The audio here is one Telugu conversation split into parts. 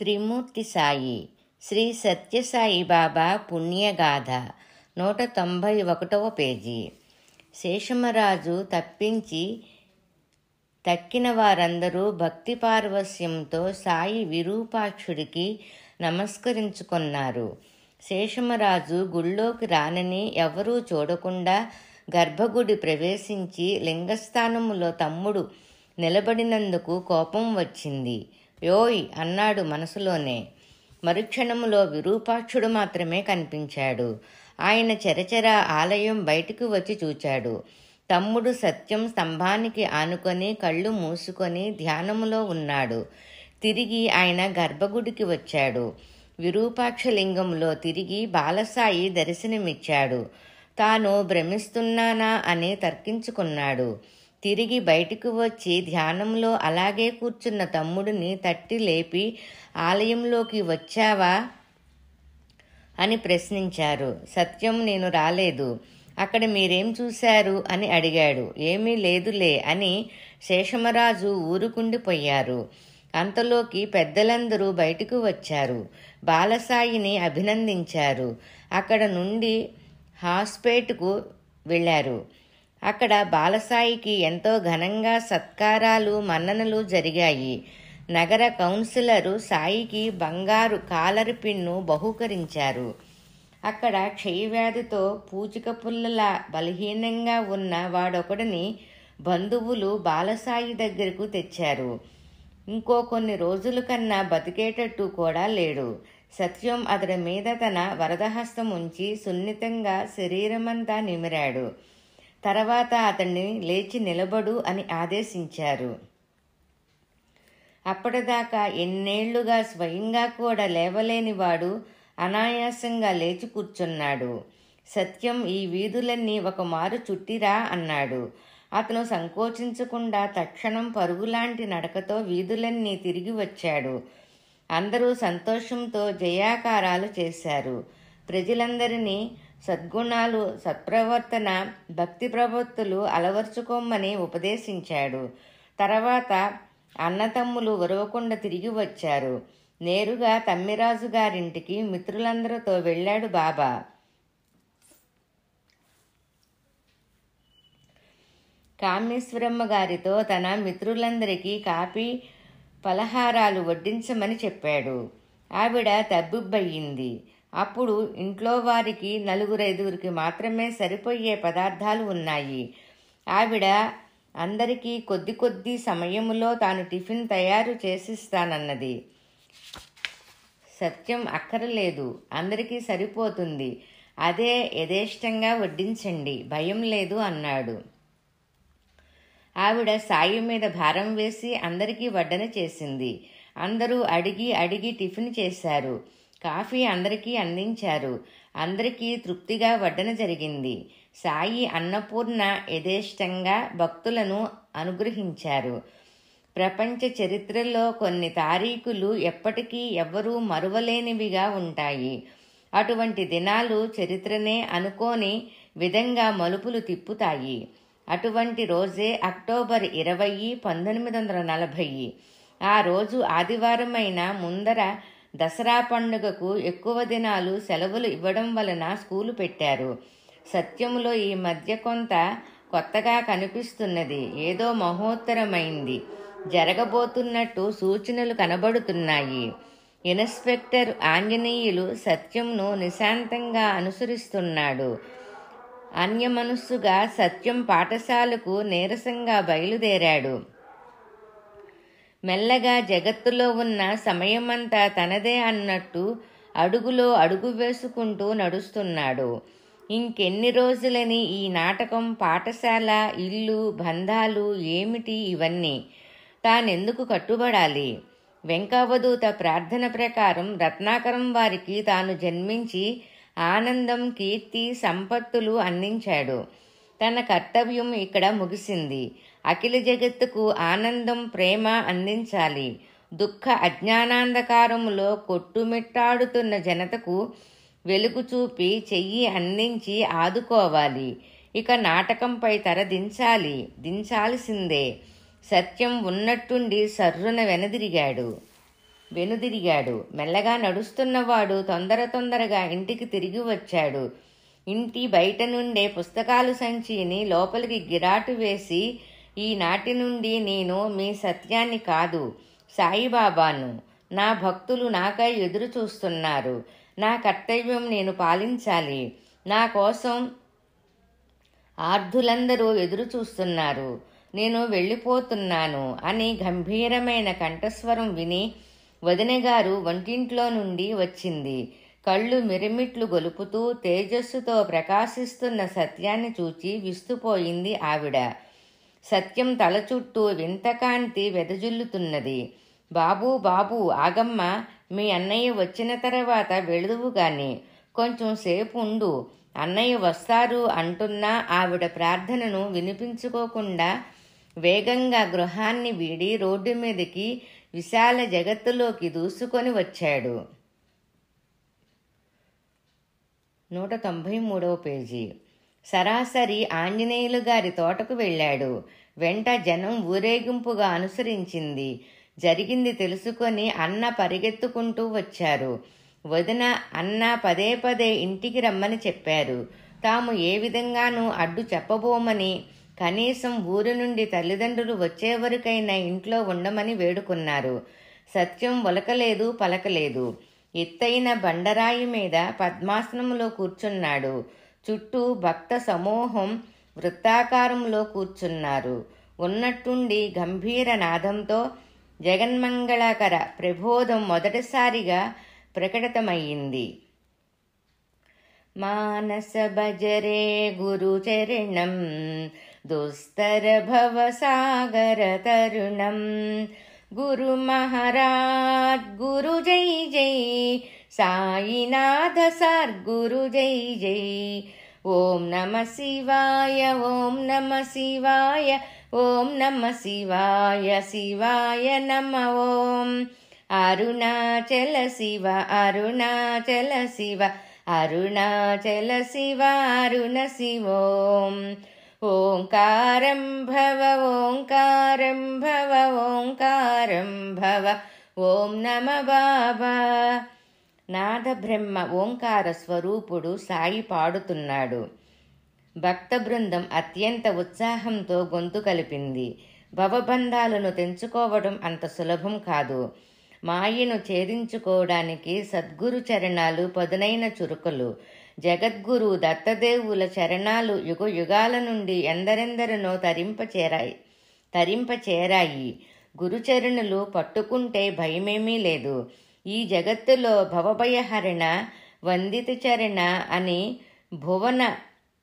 త్రిమూర్తి సాయి శ్రీ సత్యసాయి బాబా పుణ్యగాథ 191వ పేజీ. శేషమరాజు తక్కిన వారందరూ భక్తి పారవస్యంతో సాయి విరూపాక్షుడికి నమస్కరించుకున్నారు. శేషమరాజు గుళ్ళోకి రానని ఎవరూ చూడకుండా గర్భగుడి ప్రవేశించి లింగస్థానములో తమ్ముడు నిలబడినందుకు కోపం వచ్చింది. యోయ్ అన్నాడు మనసులోనే. మరుక్షణములో విరూపాక్షుడు మాత్రమే కనిపించాడు. ఆయన చెరచెర ఆలయం బయటికి వచ్చి చూచాడు. తమ్ముడు సత్యం స్తంభానికి ఆనుకొని కళ్ళు మూసుకొని ధ్యానములో ఉన్నాడు. తిరిగి ఆయన గర్భగుడికి వచ్చాడు. విరూపాక్షలింగంలో తిరిగి బాలసాయి దర్శనమిచ్చాడు. తాను భ్రమిస్తున్నానా అని తర్కించుకున్నాడు. తిరిగి బయటికి వచ్చి ధ్యానంలో అలాగే కూర్చున్న తమ్ముడిని తట్టి లేపి ఆలయంలోకి వచ్చావా అని ప్రశ్నించారు. సత్యం నేను రాలేదు. అక్కడ మీరేం చూశారు అని అడిగాడు. ఏమీ లేదులే అని శేషమరాజు ఊరుకుండిపోయారు. అంతలోకి పెద్దలందరూ బయటకు వచ్చారు. బాలసాయిని అభినందించారు. అక్కడ నుండి హాస్పేట్కు వెళ్ళారు. అక్కడ బాలసాయికి ఎంతో ఘనంగా సత్కారాలు మన్ననలు జరిగాయి. నగర కౌన్సిలరు సాయికి బంగారు కాలరి పిన్ను బహూకరించారు. అక్కడ క్షయవ్యాధితో పూచిక పుల్లలా బలహీనంగా ఉన్న వాడొకడిని బంధువులు బాలసాయి దగ్గరకు తెచ్చారు. ఇంకో కొన్ని రోజుల కన్నా బతికేటట్టు కూడా లేడు. సత్యం అతడి మీద తన వరదహస్తం ఉంచి సున్నితంగా శరీరమంతా నిమిరాడు. తర్వాత అతన్ని లేచి నిలబడు అని ఆదేశించారు. అప్పటిదాకా ఎన్నేళ్లుగా స్వయంగా కూడా లేవలేనివాడు అనాయాసంగా లేచి కూర్చున్నాడు. సత్యం ఈ వీధులన్నీ ఒకమారు చుట్టిరా అన్నాడు. అతను సంకోచించకుండా తక్షణం పరుగులాంటి నడకతో వీధులన్నీ తిరిగి వచ్చాడు. అందరూ సంతోషంతో జయాకారాలు చేశారు. ప్రజలందరినీ సద్గుణాలు, సత్ప్రవర్తన, భక్తి ప్రవృత్తులు అలవర్చుకోమని ఉపదేశించాడు. తర్వాత అన్నతమ్ములు ఉరవకుండా తిరిగి వచ్చారు. నేరుగా తమ్మిరాజు గారింటికి మిత్రులందరితో వెళ్ళాడు బాబా. కామేశ్వరమ్మ గారితో తన మిత్రులందరికీ కాఫీ పలహారాలు వడ్డించమని చెప్పాడు. ఆవిడ తబ్బిబ్బయింది. అప్పుడు ఇంట్లో వారికి 4-5 మాత్రమే సరిపోయే పదార్థాలు ఉన్నాయి. ఆవిడ అందరికీ కొద్ది సమయములో తాను టిఫిన్ తయారు చేసిస్తానన్నది. సత్యం అక్కరలేదు, అందరికీ సరిపోతుంది, అదే యథేష్టంగా వడ్డించండి, భయం లేదు అన్నాడు. ఆవిడ సాయి మీద భారం వేసి అందరికీ వడ్డన చేసింది. అందరూ అడిగి టిఫిన్ చేశారు. కాఫీ అందరికీ అందించారు. అందరికీ తృప్తిగా వడ్డన జరిగింది. సాయి అన్నపూర్ణ యథేష్టంగా భక్తులను అనుగ్రహించారు. ప్రపంచ చరిత్రలో కొన్ని తారీఖులు ఎప్పటికీ ఎవ్వరూ మరువలేనివిగా ఉంటాయి. అటువంటి దినాలు చరిత్రనే అనుకోని విధంగా మలుపులు తిప్పుతాయి. అటువంటి రోజే అక్టోబర్ 20, 1940. ఆ రోజు ఆదివారమైన ముందర దసరా పండుగకు ఎక్కువ దినాలు సెలవులు ఇవ్వడం వలన స్కూలు పెట్టారు. సత్యములో ఈ మధ్య కొంత కొత్తగా కనిపిస్తున్నది. ఏదో మహోత్తరమైంది జరగబోతున్నట్టు సూచనలు కనబడుతున్నాయి. ఇన్స్పెక్టర్ ఆంజనేయులు సత్యంను నిశాంతంగా అనుసరిస్తున్నాడు. అన్యమనస్సుగా సత్యం పాఠశాలకు నీరసంగా బయలుదేరాడు. మెల్లగా జగత్తులో ఉన్న సమయమంతా తనదే అన్నట్టు అడుగులో అడుగు వేసుకుంటూ నడుస్తున్నాడు. ఇంకెన్ని రోజులని ఈ నాటకం, పాఠశాల, ఇల్లు, బంధాలు ఏమిటి ఇవన్నీ? తానెందుకు కట్టుబడాలి? వెంకవధూత ప్రార్థన ప్రకారం రత్నాకరం వారికి తాను జన్మించి ఆనందం, కీర్తి, సంపత్తులు అందించాడు. తన కర్తవ్యం ఇక్కడ ముగిసింది. అఖిల జగత్తుకు ఆనందం, ప్రేమ అందించాలి. దుఃఖ అజ్ఞానాంధకారములో కొట్టుమిట్టాడుతున్న జనతకు వెలుగు చూపి చెయ్యి అందించి ఆదుకోవాలి. ఇక నాటకంపై దించాల్సిందే. సత్యం ఉన్నట్టుండి సర్రున వెనదిరిగాడు. వెనుదిరిగాడు. మెల్లగా నడుస్తున్నవాడు తొందరగా ఇంటికి తిరిగి వచ్చాడు. ఇంటి బయట నుండే పుస్తకాలు సంచిని లోపలికి గిరాటు వేసి, ఈనాటి నుండి నేను మీ సత్యాన్ని కాదు, సాయిబాబాను. నా భక్తులు నాకై ఎదురు చూస్తున్నారు. నా కర్తవ్యం నేను పాలించాలి. నా కోసం ఆర్ధులందరూ ఎదురు చూస్తున్నారు. నేను వెళ్ళిపోతున్నాను అని గంభీరమైన కంఠస్వరం విని వదినగారు వంటింట్లో నుండి వచ్చింది. కళ్ళు మిరిమిట్లు గొలుపుతూ తేజస్సుతో ప్రకాశిస్తున్న సత్యాన్ని చూచి విస్తుపోయింది ఆవిడ. సత్యం తల చుట్టూ వింతకాంతి వెదజల్లుతున్నది. బాబూ బాబూ, ఆగమ్మ, మీ అన్నయ్య వచ్చిన తర్వాత వెళుదువు గాని, కొంచెం సేపు ఉండు, అన్నయ్య వస్తారు అంటున్నా ఆవిడ ప్రార్థనను వినిపించుకోకుండా వేగంగా గృహాన్ని వీడి రోడ్డు మీదకి విశాల జగత్తులోకి దూసుకొని వచ్చాడు. 193వ పేజీ. సరాసరి ఆంజనేయులు గారి తోటకు వెళ్ళాడు. వెంట జనం ఊరేగింపుగా అనుసరించింది. జరిగింది తెలుసుకొని అన్న పరిగెత్తుకుంటూ వచ్చారు. వదిన, అన్న పదే ఇంటికి రమ్మని చెప్పారు. తాము ఏ విధంగానూ అడ్డు చెప్పబోమని, కనీసం ఊరు నుండి తల్లిదండ్రులు వచ్చేవరకైనా ఇంట్లో ఉండమని వేడుకున్నారు. సత్యం ఒలకలేదు, పలకలేదు. ఎత్తైన బండరాయి మీద పద్మాసనంలో కూర్చున్నాడు. చుట్టూ భక్త సమూహం వృత్తాకారంలో కూర్చున్నారు. ఉన్నట్టుండి గంభీర నాదంతో జగన్మంగళకర ప్రబోధం మొదటిసారిగా ప్రకటితమయ్యింది. మానస భజరే గురు చరణం, దుస్తర భవ సాగర తరుణం. గురు మహారాజ్ గురు జై జై, సాయినాథ సద్గురు జై జై. ఓం నమ శివాయ, ఓం నమ శివాయ, ఓం నమ శివాయ, శివాయ నమ ఓం. అరుణాచల శివ, అరుణాచల శివ, అరుణాచల శివ, అరుణ శివోం. ఓంకారం భవ, ఓంకారం భవ, ఓంకారం భవ, ఓం నమ బాబా. నాద బ్రహ్మ ఓంకార స్వరూపుడు సాయి పాడుతున్నాడు. భక్త బృందం అత్యంత ఉత్సాహంతో గొంతు కలిపింది. భవబంధాలను తెంచుకోవడం అంత సులభం కాదు. మాయను ఛేదించుకోవడానికి సద్గురు చరణాలు పదునైన చురుకలు. జగద్గురు దత్తదేవుల చరణాలు యుగ యుగాల నుండి ఎందరెందరినో తరింపచేరాయి. గురుచరణులు పట్టుకుంటే భయమేమీ లేదు. ఈ జగత్తులో భవభయహరణ వందిత చరణ అని, భువన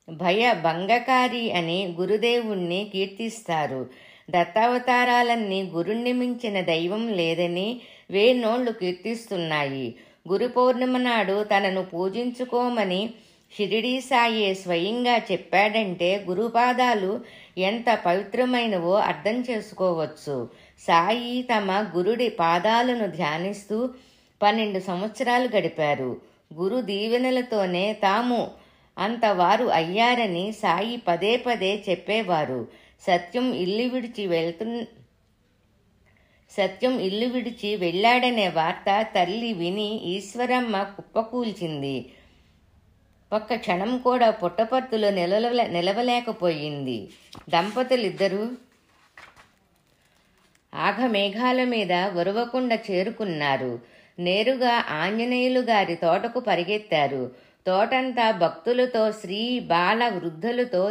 భయ భంగకారి అని గురుదేవుణ్ణి కీర్తిస్తారు. దత్తావతారాలన్నీ గురుణ్ణి మించిన దైవం లేదని వేనోళ్లు కీర్తిస్తున్నాయి. గురు పౌర్ణిమ నాడు తనను పూజించుకోమని షిరిడీ సాయే స్వయంగా చెప్పాడంటే గురుపాదాలు ఎంత పవిత్రమైనవో అర్థం చేసుకోవచ్చు. సాయి తమ గురుడి పాదాలను ధ్యానిస్తూ 12 సంవత్సరాలు గడిపారు. గురు దీవెనలతోనే తాము అంతవారు అయ్యారని సాయి పదే చెప్పేవారు. సత్యం ఇల్లు విడిచి వెళ్ళాడనే వార్త తల్లి విని ఈశ్వరమ్మ కుప్పకూల్చింది. ఒక్క క్షణం కూడా పుట్టపర్తిలో నిలవలేకపోయింది. దంపతులిద్దరూ ఆఘమేఘాల మీద ఉరవకుండా చేరుకున్నారు. నేరుగా ఆంజనేయులు గారి తోటకు పరిగెత్తారు. తోటంతా భక్తులతో, శ్రీ బాల వృద్ధులతో,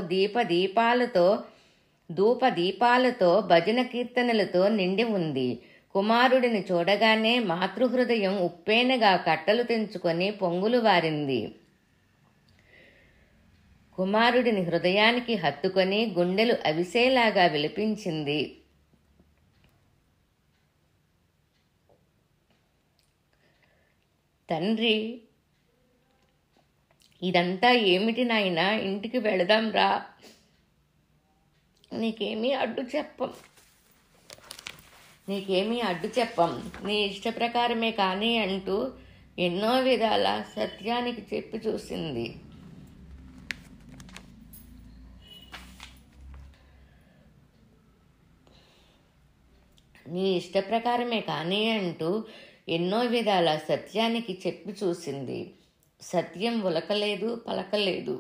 ధూపదీపాలతో, భజన కీర్తనలతో నిండి ఉంది. కుమారుడిని చూడగానే మాతృహృదయం ఉప్పేనగా కట్టలు తెంచుకొని పొంగులు వారింది. కుమారుడిని హృదయానికి హత్తుకొని గుండెలు అవిసేలాగా విలపించింది. తండ్రి, ఇదంతా ఏమిటి నాయనా? ఇంటికి వెళదాం రా, నీకేమీ అడ్డు చెప్పం, నీ ఇష్టప్రకారమే కానీ అంటూ ఎన్నో విధాల సత్యానికి చెప్పి చూసింది. నీ ఇష్టప్రకారమే కానీ అంటూ ఎన్నో విధాల సత్యానికి చెప్పి చూసింది. సత్యం ఉలకలేదు, పలకలేదు.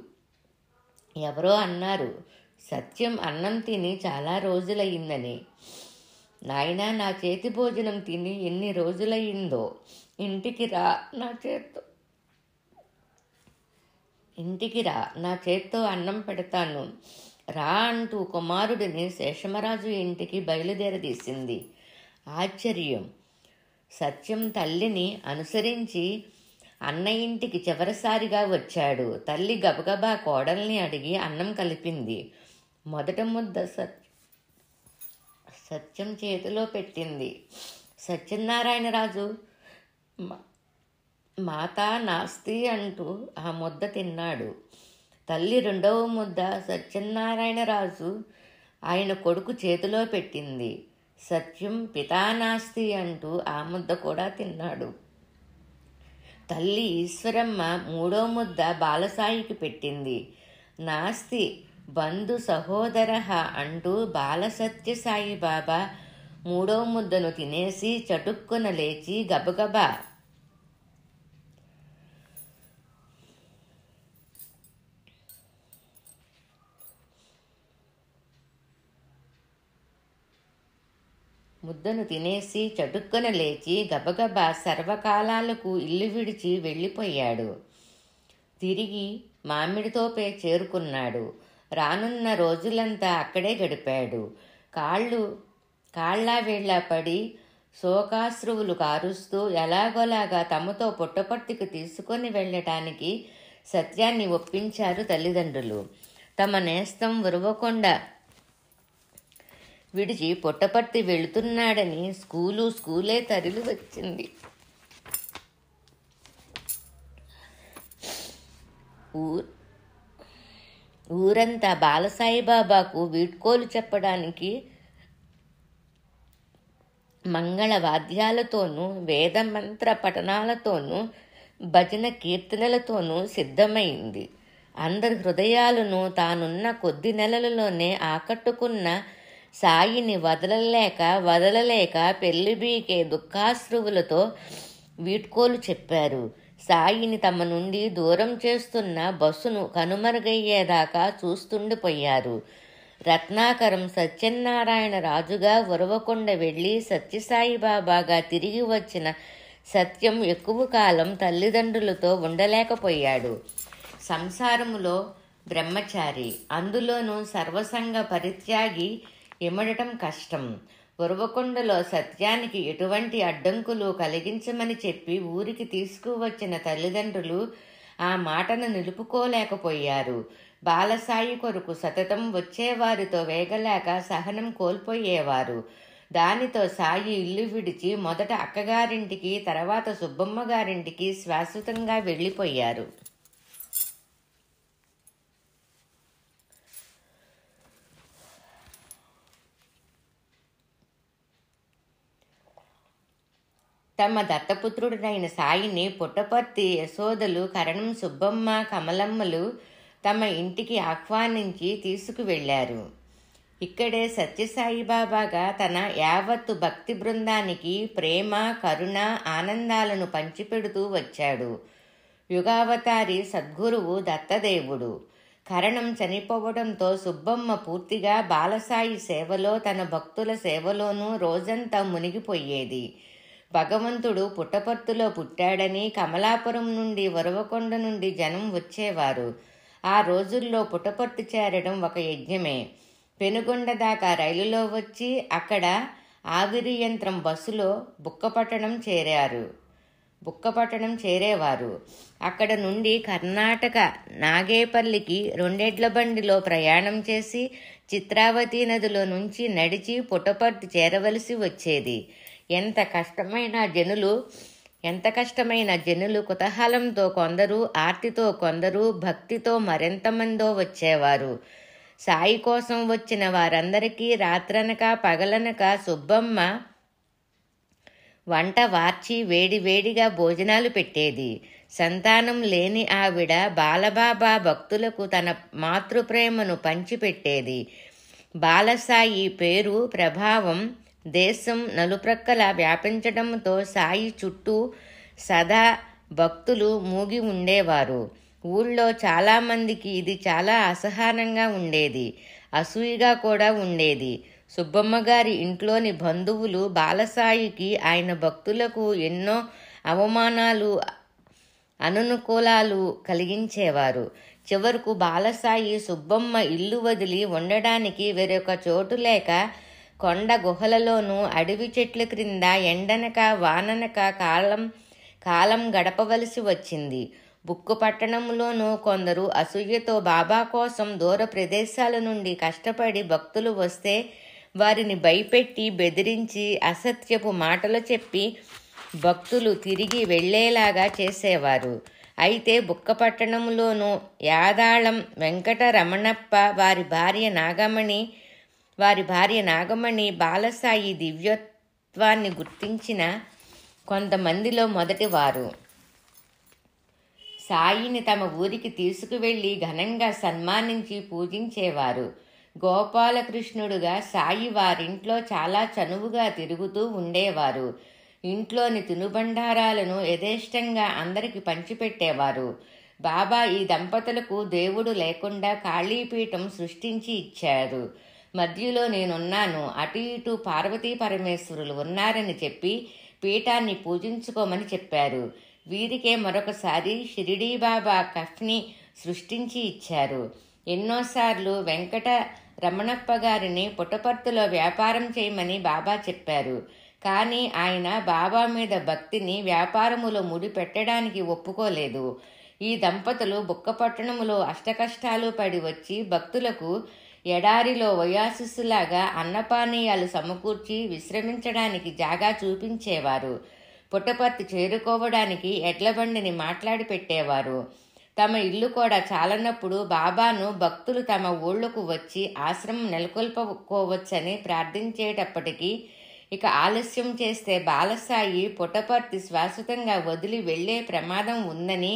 ఎవరో అన్నారు, సత్యం అన్నం తిని చాలా రోజులయ్యిందని. నాయనా, నా చేతి భోజనం తిని ఎన్ని రోజులయ్యిందో. ఇంటికి రా, నా చేత్తో అన్నం పెడతాను రా అంటూ కుమారుడిని శేషమరాజు ఇంటికి బయలుదేరదీసింది. ఆశ్చర్యం! సత్యం తల్లిని అనుసరించి అన్న ఇంటికి చివరిసారిగా వచ్చాడు. తల్లి గబగబా కోడల్ని అడిగి అన్నం కలిపింది. మొదట ముద్ద సత్యం చేతిలో పెట్టింది. సత్యనారాయణరాజు మాతా నాస్తి అంటూ ఆ ముద్ద తిన్నాడు. తల్లి రెండవ ముద్ద సత్యనారాయణరాజు ఆయన కొడుకు చేతిలో పెట్టింది. సత్యం పితానాస్తి అంటూ ఆ ముద్ద కూడా తిన్నాడు. తల్లి ఈశ్వరమ్మ మూడో ముద్ద బాలసాయికి పెట్టింది. నాస్తి బంధు సహోదర అంటూ బాలసత్యసాయి బాబా మూడో ముద్దను తినేసి చటుక్కున లేచి గబగబా సర్వకాలాలకు ఇల్లు విడిచి వెళ్ళిపోయాడు. తిరిగి మామిడితోపే చేరుకున్నాడు. రానున్న రోజులంతా అక్కడే గడిపాడు. కాళ్ళ వేళ్ళ పడి శోకాశ్రువులు కారుస్తూ ఎలాగోలాగా తమతో పుట్టపర్తికి తీసుకొని వెళ్ళటానికి సత్యాన్ని ఒప్పించారు తల్లిదండ్రులు. తమ నేస్తం ఉరవకొండ విడిచి పుట్టపర్తి వెళుతున్నాడని స్కూలే తరలి వచ్చింది. ఊరంతా బాలసాయిబాబాకు వీడ్కోలు చెప్పడానికి మంగళ వాద్యాలతోనూ వేదమంత్ర పఠనాలతోనూ భజన కీర్తనలతోనూ సిద్ధమైంది. అందరి హృదయాలను తానున్న కొద్ది నెలలలోనే ఆకట్టుకున్న సాయిని వదలలేక పెళ్లిబీకే దుఃఖాశ్రువులతో వీడ్కోలు చెప్పారు. సాయిని తమ నుండి దూరం చేస్తున్న బస్సును కనుమరుగయ్యేదాకా చూస్తుండిపోయారు. రత్నాకరం సత్యనారాయణ రాజుగా ఉరవకొండ వెళ్ళి సత్యసాయిబాబాగా తిరిగి వచ్చిన సత్యం ఎక్కువ కాలం తల్లిదండ్రులతో ఉండలేకపోయాడు. సంసారములో బ్రహ్మచారి, అందులోనూ సర్వసంగ పరిత్యాగి ఇమడటం కష్టం. ఉరవకొండలో సత్యానికి ఎటువంటి అడ్డంకులు కలిగించమని చెప్పి ఊరికి తీసుకువచ్చిన తల్లిదండ్రులు ఆ మాటను నిలుపుకోలేకపోయారు. బాలసాయి కొరకు సతతం వచ్చేవారితో వేగలేక సహనం కోల్పోయేవారు. దానితో సాయి ఇల్లు విడిచి మొదట అక్కగారింటికి, తర్వాత సుబ్బమ్మ గారింటికి శాశ్వతంగా వెళ్ళిపోయారు. తమ దత్తపుత్రుడైన సాయిని పుట్టపర్తి యశోదలు, కరణం సుబ్బమ్మ, కమలమ్మలు తమ ఇంటికి ఆహ్వానించి తీసుకువెళ్లారు. ఇక్కడే సత్యసాయిబాబాగా తన యావత్తు భక్తి బృందానికి ప్రేమ, కరుణ, ఆనందాలను పంచిపెడుతూ వచ్చాడు. యుగావతారి సద్గురువు దత్తదేవుడు. కరణం చనిపోవడంతో సుబ్బమ్మ పూర్తిగా బాలసాయి సేవలో, తన భక్తుల సేవలోనూ రోజంతా మునిగిపోయేది. భగవంతుడు పుట్టపర్తిలో పుట్టాడని కమలాపురం నుండి, ఉరవకొండ నుండి జనం వచ్చేవారు. ఆ రోజుల్లో పుట్టపర్తి చేరడం ఒక యజ్ఞమే. పెనుగొండ దాకా రైలులో వచ్చి అక్కడ ఆవిరి యంత్రం బస్సులో బుక్కపట్టణం చేరేవారు. అక్కడ నుండి కర్ణాటక నాగేపల్లికి 2 ఎడ్ల బండిలో ప్రయాణం చేసి చిత్రావతి నదిలో నుంచి నడిచి పుట్టపర్తి చేరవలసి వచ్చేది. ఎంత కష్టమైన జనులు కుతూహలంతో కొందరు, ఆర్తితో కొందరు, భక్తితో మరెంతమందో వచ్చేవారు. సాయి కోసం వచ్చిన వారందరికీ రాత్రనక పగలనక సుబ్బమ్మ వంట వార్చి వేడివేడిగా భోజనాలు పెట్టేది. సంతానం లేని ఆవిడ బాలబాబా భక్తులకు తన మాతృప్రేమను పంచిపెట్టేది. బాలసాయి పేరు ప్రభావం దేశం నలుప్రక్కల వ్యాపించడంతో సాయి చుట్టూ సదా భక్తులు మూగి ఉండేవారు. ఊళ్ళో చాలామందికి ఇది చాలా అసహనంగా ఉండేది, అసూయగా కూడా ఉండేది. సుబ్బమ్మ గారి ఇంట్లోని బంధువులు బాలసాయికి, ఆయన భక్తులకు ఎన్నో అవమానాలు, అననుకూలాలు కలిగించేవారు. చివరకు బాలసాయి సుబ్బమ్మ ఇల్లు వదిలి ఉండడానికి వేరొక చోటు లేక కొండ గుహలలోనూ అడవి చెట్ల క్రింద ఎండనక వాననక కాలం గడపవలసి వచ్చింది. బుక్కుపట్టణంలోనూ కొందరు అసూయతో బాబా కోసం దూర ప్రదేశాల నుండి కష్టపడి భక్తులు వస్తే వారిని భయపెట్టి బెదిరించి అసత్యపు మాటలు చెప్పి భక్తులు తిరిగి వెళ్లేలాగా చేసేవారు. అయితే బుక్కపట్టణంలోనూ యాదాళం వెంకటరమణప్ప వారి భార్య నాగమణి బాలసాయి దివ్యత్వాన్ని గుర్తించిన కొంతమందిలో మొదటివారు. సాయిని తమ ఊరికి తీసుకువెళ్లి ఘనంగా సన్మానించి పూజించేవారు. గోపాలకృష్ణుడుగా సాయి వారింట్లో చాలా చనువుగా తిరుగుతూ ఉండేవారు. ఇంట్లోని తినుబండారాలను యథేష్టంగా అందరికి పంచిపెట్టేవారు. బాబా ఈ దంపతులకు దేవుడు లేకుండా ఖాళీపీఠం సృష్టించి ఇచ్చారు. మధ్యలో నేనున్నాను, అటు ఇటు పార్వతీ పరమేశ్వరులు ఉన్నారని చెప్పి పీఠాన్ని పూజించుకోమని చెప్పారు. వీరికే మరొకసారి షిరిడీ బాబా కఫ్ని సృష్టించి ఇచ్చారు. ఎన్నోసార్లు వెంకట రమణప్ప గారిని పుట్టపర్తిలో వ్యాపారం చేయమని బాబా చెప్పారు. కానీ ఆయన బాబా మీద భక్తిని వ్యాపారములో ముడిపెట్టడానికి ఒప్పుకోలేదు. ఈ దంపతులు బుక్కపట్టణములో అష్టకష్టాలు పడి వచ్చి భక్తులకు ఎడారిలో వయాసిస్సులాగా అన్నపానీయాలు సమకూర్చి విశ్రమించడానికి జాగా చూపించేవారు. పుట్టపర్తి చేరుకోవడానికి ఎడ్లబండిని మాట్లాడి పెట్టేవారు. తమ ఇల్లు కూడా చాలనప్పుడు బాబాను భక్తులు తమ ఊళ్ళకు వచ్చి ఆశ్రమం నెలకొల్పుకోవచ్చని ప్రార్థించేటప్పటికీ ఇక ఆలస్యం చేస్తే బాలసాయి పుట్టపర్తి శాశ్వతంగా వదిలి వెళ్లే ప్రమాదం ఉందని,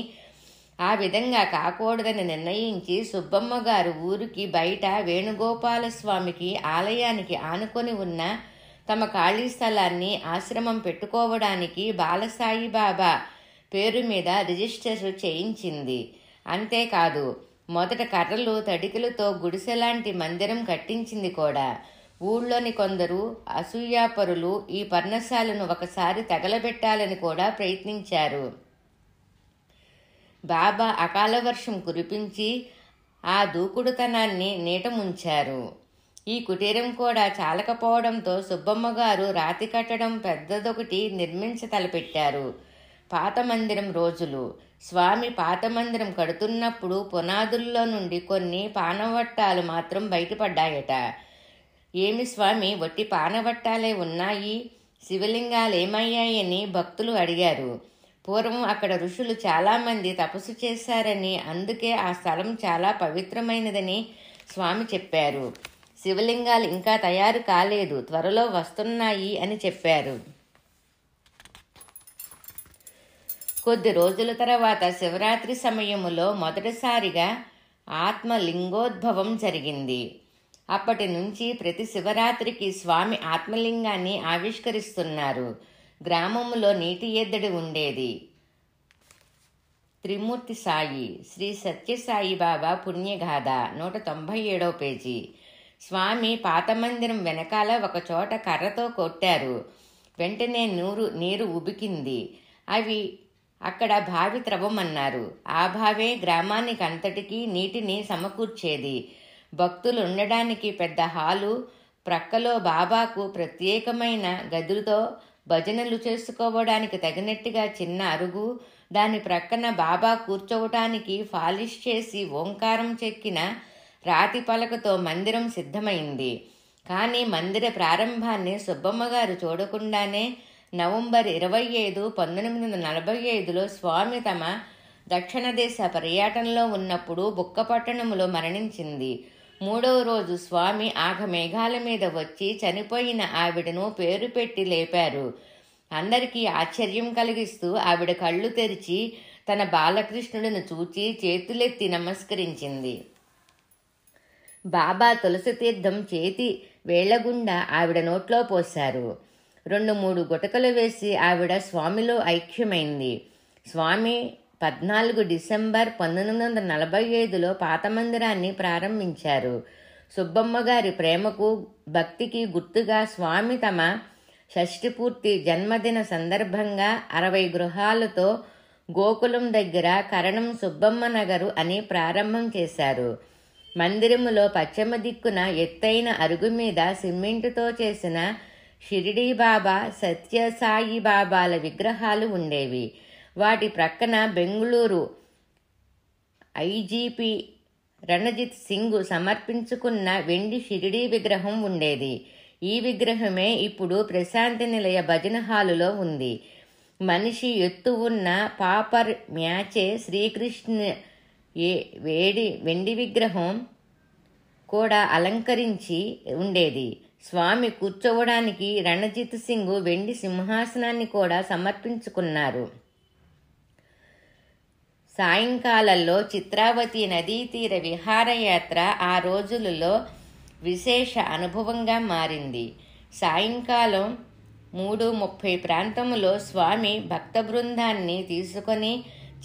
ఆ విధంగా కాకూడదని నిర్ణయించి సుబ్బమ్మ గారు ఊరికి బయట వేణుగోపాలస్వామికి ఆలయానికి ఆనుకొని ఉన్న తమ ఖాళీ స్థలాన్ని ఆశ్రమం పెట్టుకోవడానికి బాలసాయి బాబా పేరు మీద రిజిస్టర్ చేయించింది. అంతేకాదు, మొదట కర్రలు తడికలతో గుడిసెలాంటి మందిరం కట్టించింది కూడా. ఊళ్ళోని కొందరు అసూయాపరులు ఈ పర్ణశాలను ఒకసారి తగలబెట్టాలని కూడా ప్రయత్నించారు. బాబా అకాల వర్షం కురిపించి ఆ దూకుడుతనాన్ని నీట ముంచారు. ఈ కుటీరం కూడా చాలకపోవడంతో సుబ్బమ్మ గారు రాతి కట్టడం పెద్దదొకటి నిర్మించ తలపెట్టారు. పాత మందిరం రోజులు. స్వామి పాత మందిరం కడుతున్నప్పుడు పునాదుల్లో నుండి కొన్ని పానవట్టాలు మాత్రం బయటపడ్డాయట. ఏమి స్వామి, వట్టి పానవట్టాలే ఉన్నాయి, శివలింగాలేమయ్యాయని భక్తులు అడిగారు. పూర్వం అక్కడ ఋషులు చాలామంది తపస్సు చేశారని, అందుకే ఆ స్థలం చాలా పవిత్రమైనదని స్వామి చెప్పారు. శివలింగాలు ఇంకా తయారు కాలేదు, త్వరలో వస్తున్నాయి అని చెప్పారు. కొద్ది రోజుల తర్వాత శివరాత్రి సమయములో మొదటిసారిగా ఆత్మలింగోద్భవం జరిగింది. అప్పటి నుంచి ప్రతి శివరాత్రికి స్వామి ఆత్మలింగాన్ని ఆవిష్కరిస్తున్నారు. గ్రామంలో నీటి ఎద్దడి ఉండేది. త్రిమూర్తి సాయి, శ్రీ సత్యసాయి బాబా పుణ్యగాథ, 197వ పేజీ. స్వామి పాత మందిరం వెనకాల ఒక చోట కర్రతో కొట్టారు. వెంటనే నీరు ఉబికింది. అవి అక్కడ బావి త్రవ్వమన్నారు. ఆ బావే గ్రామానికి అంతటికీ నీటిని సమకూర్చేది. భక్తులు ఉండడానికి పెద్ద హాలు, ప్రక్కలో బాబాకు ప్రత్యేకమైన గదులతో భజనలు చేసుకోవడానికి తగినట్టుగా చిన్న అరుగు, దాని ప్రక్కన బాబా కూర్చోవటానికి పాలిష్ చేసి ఓంకారం చెక్కిన రాతి పలకతో మందిరం సిద్ధమైంది. కానీ మందిర ప్రారంభాన్ని సుబ్బమ్మగారు చూడకుండానే నవంబర్ 25, 1945లో స్వామి తమ దక్షిణ దేశ పర్యటనలో ఉన్నప్పుడు బుక్కపట్టణంలో మరణించింది. 3వ రోజు స్వామి ఆఘమేఘాల మీద వచ్చి చనిపోయిన ఆవిడను పేరు పెట్టి లేపారు. అందరికీ ఆశ్చర్యం కలిగిస్తూ ఆవిడ కళ్ళు తెరిచి తన బాలకృష్ణుడిని చూచి చేతులెత్తి నమస్కరించింది. బాబా తులసి తీర్థం చేతి వేళ్లగుండా ఆవిడ నోట్లో పోశారు. 2-3 గుటకలు వేసి ఆవిడ స్వామిలో ఐక్యమైంది. స్వామి 14 డిసెంబర్ 1945లో పాత మందిరాన్ని ప్రారంభించారు. సుబ్బమ్మ గారి ప్రేమకు, భక్తికి గుర్తుగా స్వామి తమ షష్ఠిపూర్తి జన్మదిన సందర్భంగా 60 గృహాలతో గోకులం దగ్గర కరణం సుబ్బమ్మ నగరు అని ప్రారంభం చేశారు. మందిరములో పశ్చిమ దిక్కున ఎత్తైన అరుగు మీద సిమెంటుతో చేసిన షిరిడీ బాబా, సత్యసాయి బాబాల విగ్రహాలు ఉండేవి. వాటి ప్రక్కన బెంగుళూరు ఐజీపీ రణజిత్ సింగ్ సమర్పించుకున్న వెండి షిరిడీ విగ్రహం ఉండేది. ఈ విగ్రహమే ఇప్పుడు ప్రశాంతి నిలయ భజన హాలులో ఉంది. మనిషి ఎత్తు ఉన్న పాపర్ మ్యాచే శ్రీకృష్ణ వెండి విగ్రహం కూడా అలంకరించి ఉండేది. స్వామి కూర్చోవడానికి రణజిత్ సింగ్ వెండి సింహాసనాన్ని కూడా సమర్పించుకున్నారు. సాయంకాలంలో చిత్రావతి నదీ తీర విహారయాత్ర ఆ రోజులలో విశేష అనుభవంగా మారింది. సాయంకాలం 3:30 ప్రాంతంలో స్వామి భక్త బృందాన్ని తీసుకొని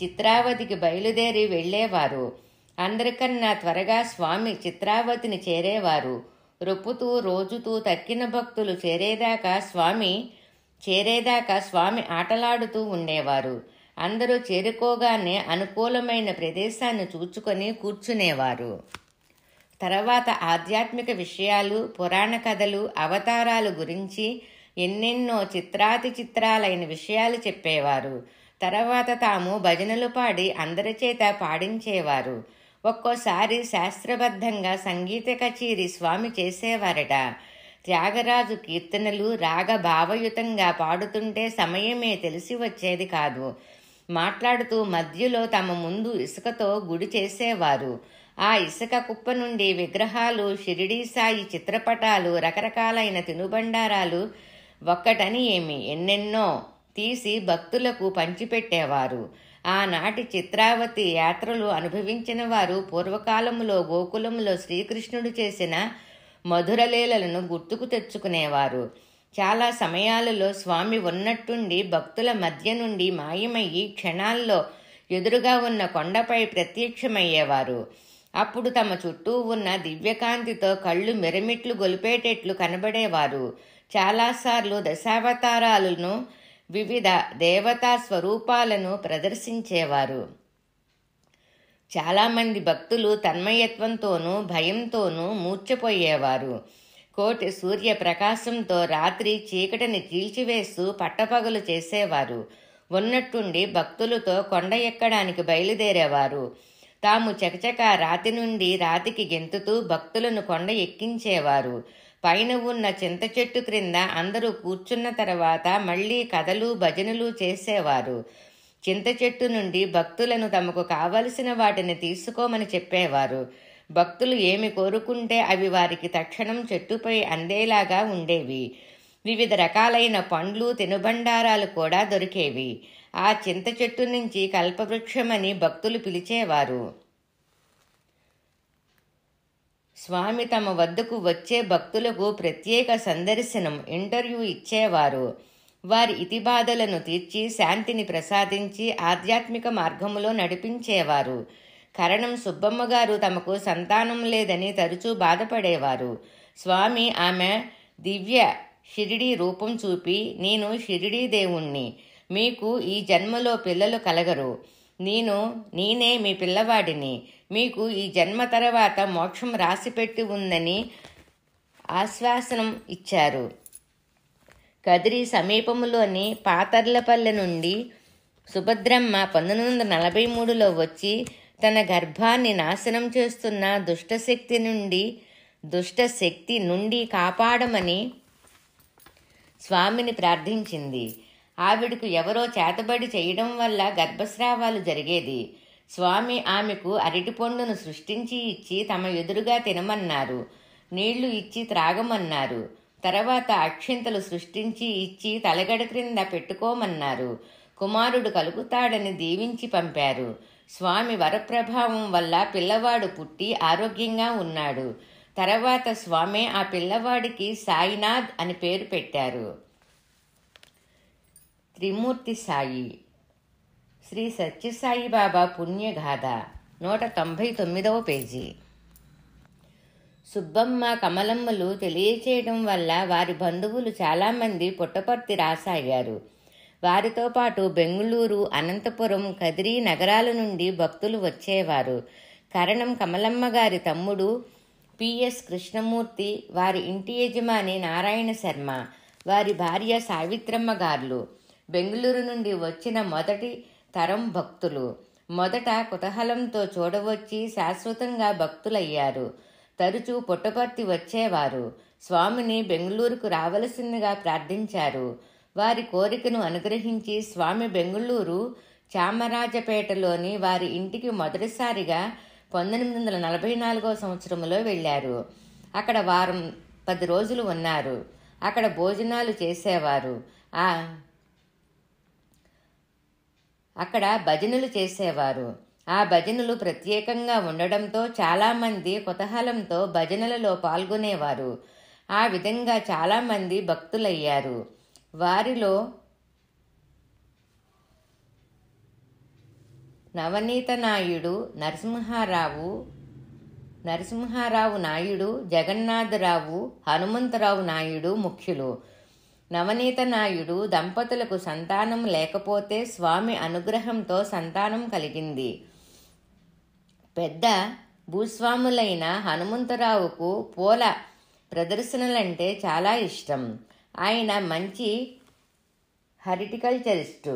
చిత్రావతికి బయలుదేరి వెళ్ళేవారు. అందరికన్నా త్వరగా స్వామి చిత్రావతిని చేరేవారు. రొప్పుతూ రోజుతూ తక్కిన భక్తులు చేరేదాకా స్వామి ఆటలాడుతూ ఉండేవారు. అందరూ చేరుకోగానే అనుకూలమైన ప్రదేశాన్ని చూచుకొని కూర్చునేవారు. తర్వాత ఆధ్యాత్మిక విషయాలు, పురాణ కథలు, అవతారాలు గురించి ఎన్నెన్నో చిత్రాతి చిత్రాలైన విషయాలు చెప్పేవారు. తర్వాత తాము భజనలు పాడి అందరి చేత పాడించేవారు. ఒక్కోసారి శాస్త్రబద్ధంగా సంగీత కచేరీ స్వామి చేసేవారట. త్యాగరాజు కీర్తనలు రాగ భావయుతంగా పాడుతుంటే సమయమే తెలిసి వచ్చేది కాదు. మాట్లాడుతూ మధ్యలో తమ ముందు ఇసుకతో గుడి చేసేవారు. ఆ ఇసుక కుప్ప నుండి విగ్రహాలు, షిరిడీ సాయి చిత్రపటాలు, రకరకాలైన తినుబండారాలు, ఒక్కటని ఏమి ఎన్నెన్నో తీసి భక్తులకు పంచిపెట్టేవారు. ఆనాటి చిత్రావతి యాత్రలు అనుభవించిన వారు పూర్వకాలములో గోకులంలో శ్రీకృష్ణుడు చేసిన మధురలీలలను గుర్తుకు తెచ్చుకునేవారు. చాలా సమయాలలో స్వామి ఉన్నట్టుండి భక్తుల మధ్య నుండి మాయమయ్యి క్షణాల్లో ఎదురుగా ఉన్న కొండపై ప్రత్యక్షమయ్యేవారు. అప్పుడు తమ చుట్టూ ఉన్న దివ్యకాంతితో కళ్ళు మిరమిట్లు గొలిపేటట్లు కనబడేవారు. చాలాసార్లు దశావతారాలను, వివిధ దేవతా స్వరూపాలను ప్రదర్శించేవారు. చాలామంది భక్తులు తన్మయత్వంతోనూ భయంతోనూ మూర్ఛపోయేవారు. కోటి సూర్య ప్రకాశంతో రాత్రి చీకటిని చీల్చివేస్తూ పట్టపగలు చేసేవారు. ఉన్నట్టుండి భక్తులతో కొండ ఎక్కడానికి బయలుదేరేవారు. తాము చకచక రాతి నుండి రాతికి గెంతుతూ భక్తులను కొండ ఎక్కించేవారు. పైన ఉన్న చింత చెట్టు క్రింద అందరూ కూర్చున్న తర్వాత మళ్లీ కథలు, భజనలు చేసేవారు. చింత చెట్టు నుండి భక్తులను తమకు కావలసిన వాటిని తీసుకోమని చెప్పేవారు. భక్తులు ఏమి కోరుకుంటే అవి వారికి తక్షణం చెట్టుపై అందేలాగా ఉండేవి. వివిధ రకాలైన పండ్లు, తినుబండారాలు కూడా దొరికేవి. ఆ చింత చెట్టు నుంచి కల్పవృక్షమని భక్తులు పిలిచేవారు. స్వామి తమ వద్దకు వచ్చే భక్తులకు ప్రత్యేక సందర్శనం, ఇంటర్వ్యూ ఇచ్చేవారు. వారి ఇతిబాధలను తీర్చి శాంతిని ప్రసాదించి ఆధ్యాత్మిక మార్గములో నడిపించేవారు. కరణం సుబ్బమ్మ గారు తమకు సంతానం లేదని తరచూ బాధపడేవారు. స్వామి ఆమె దివ్య షిరిడీ రూపం చూపి, నేను షిరిడీ దేవుణ్ణి, మీకు ఈ జన్మలో పిల్లలు కలగరు, నేనే మీ పిల్లవాడిని, మీకు ఈ జన్మ తర్వాత మోక్షం రాసిపెట్టి ఉందని ఆశ్వాసనం ఇచ్చారు. కదిరి సమీపంలోని పాతర్లపల్లె నుండి సుభద్రమ్మ 1943లో వచ్చి తన గర్భాన్ని నాశనం చేస్తున్న దుష్టశక్తి నుండి కాపాడమని స్వామిని ప్రార్థించింది. ఆవిడకు ఎవరో చేతబడి చేయడం వల్ల గర్భస్రావాలు జరిగేది. స్వామి ఆమెకు అరటిపండును సృష్టించి ఇచ్చి తమ ఎదురుగా తినమన్నారు. నీళ్లు ఇచ్చి త్రాగమన్నారు. తర్వాత అక్షింతలు సృష్టించి ఇచ్చి తలగడ క్రింద పెట్టుకోమన్నారు. కుమారుడు కలుగుతాడని దీవించి పంపారు. స్వామి వరప్రభావం వల్ల పిల్లవాడు పుట్టి ఆరోగ్యంగా ఉన్నాడు. తర్వాత స్వామి ఆ పిల్లవాడికి సాయినాథ్ అని పేరు పెట్టారు. త్రిమూర్తి సాయి. శ్రీ సత్యసాయిబాబా పుణ్యగాథ 199వ పేజీ. సుబ్బమ్మ కమలమ్మలు తెలియచేయడం వల్ల వారి బంధువులు చాలామంది పుట్టపర్తి రాసాగారు. వారితో పాటు బెంగుళూరు, అనంతపురం, కదిరి నగరాల నుండి భక్తులు వచ్చేవారు. కారణం కమలమ్మ గారి తమ్ముడు పిఎస్ కృష్ణమూర్తి, వారి ఇంటి యజమాని నారాయణ శర్మ, వారి భార్య సావిత్రమ్మ గారు బెంగుళూరు నుండి వచ్చిన మొదటి తరం భక్తులు. మొదట కుతూహలంతో చూడవచ్చి శాశ్వతంగా భక్తులయ్యారు. తరచూ పుట్టపర్తి వచ్చేవారు. స్వామిని బెంగుళూరుకు రావలసిందిగా ప్రార్థించారు. వారి కోరికను అనుగ్రహించి స్వామి బెంగుళూరు చామరాజపేటలోని వారి ఇంటికి మొదటిసారిగా 1944వ సంవత్సరంలో వెళ్ళారు. అక్కడ వారం 10 రోజులు ఉన్నారు. అక్కడ భోజనాలు చేసేవారు. అక్కడ భజనలు చేసేవారు. ఆ భజనలు ప్రత్యేకంగా ఉండడంతో చాలామంది కుతూహలంతో భజనలలో పాల్గొనేవారు. ఆ విధంగా చాలామంది భక్తులయ్యారు. వారిలో నవనీత నాయుడు, నరసింహారావు నాయుడు, జగన్నాథరావు, హనుమంతరావు నాయుడు ముఖ్యులు. నవనీత నాయుడు దంపతులకు సంతానం లేకపోతే స్వామి అనుగ్రహంతో సంతానం కలిగింది. పెద్ద భూస్వాములైన హనుమంతరావుకు పూల ప్రదర్శనలంటే చాలా ఇష్టం. ఆయన మంచి హార్టికల్చరిస్టు.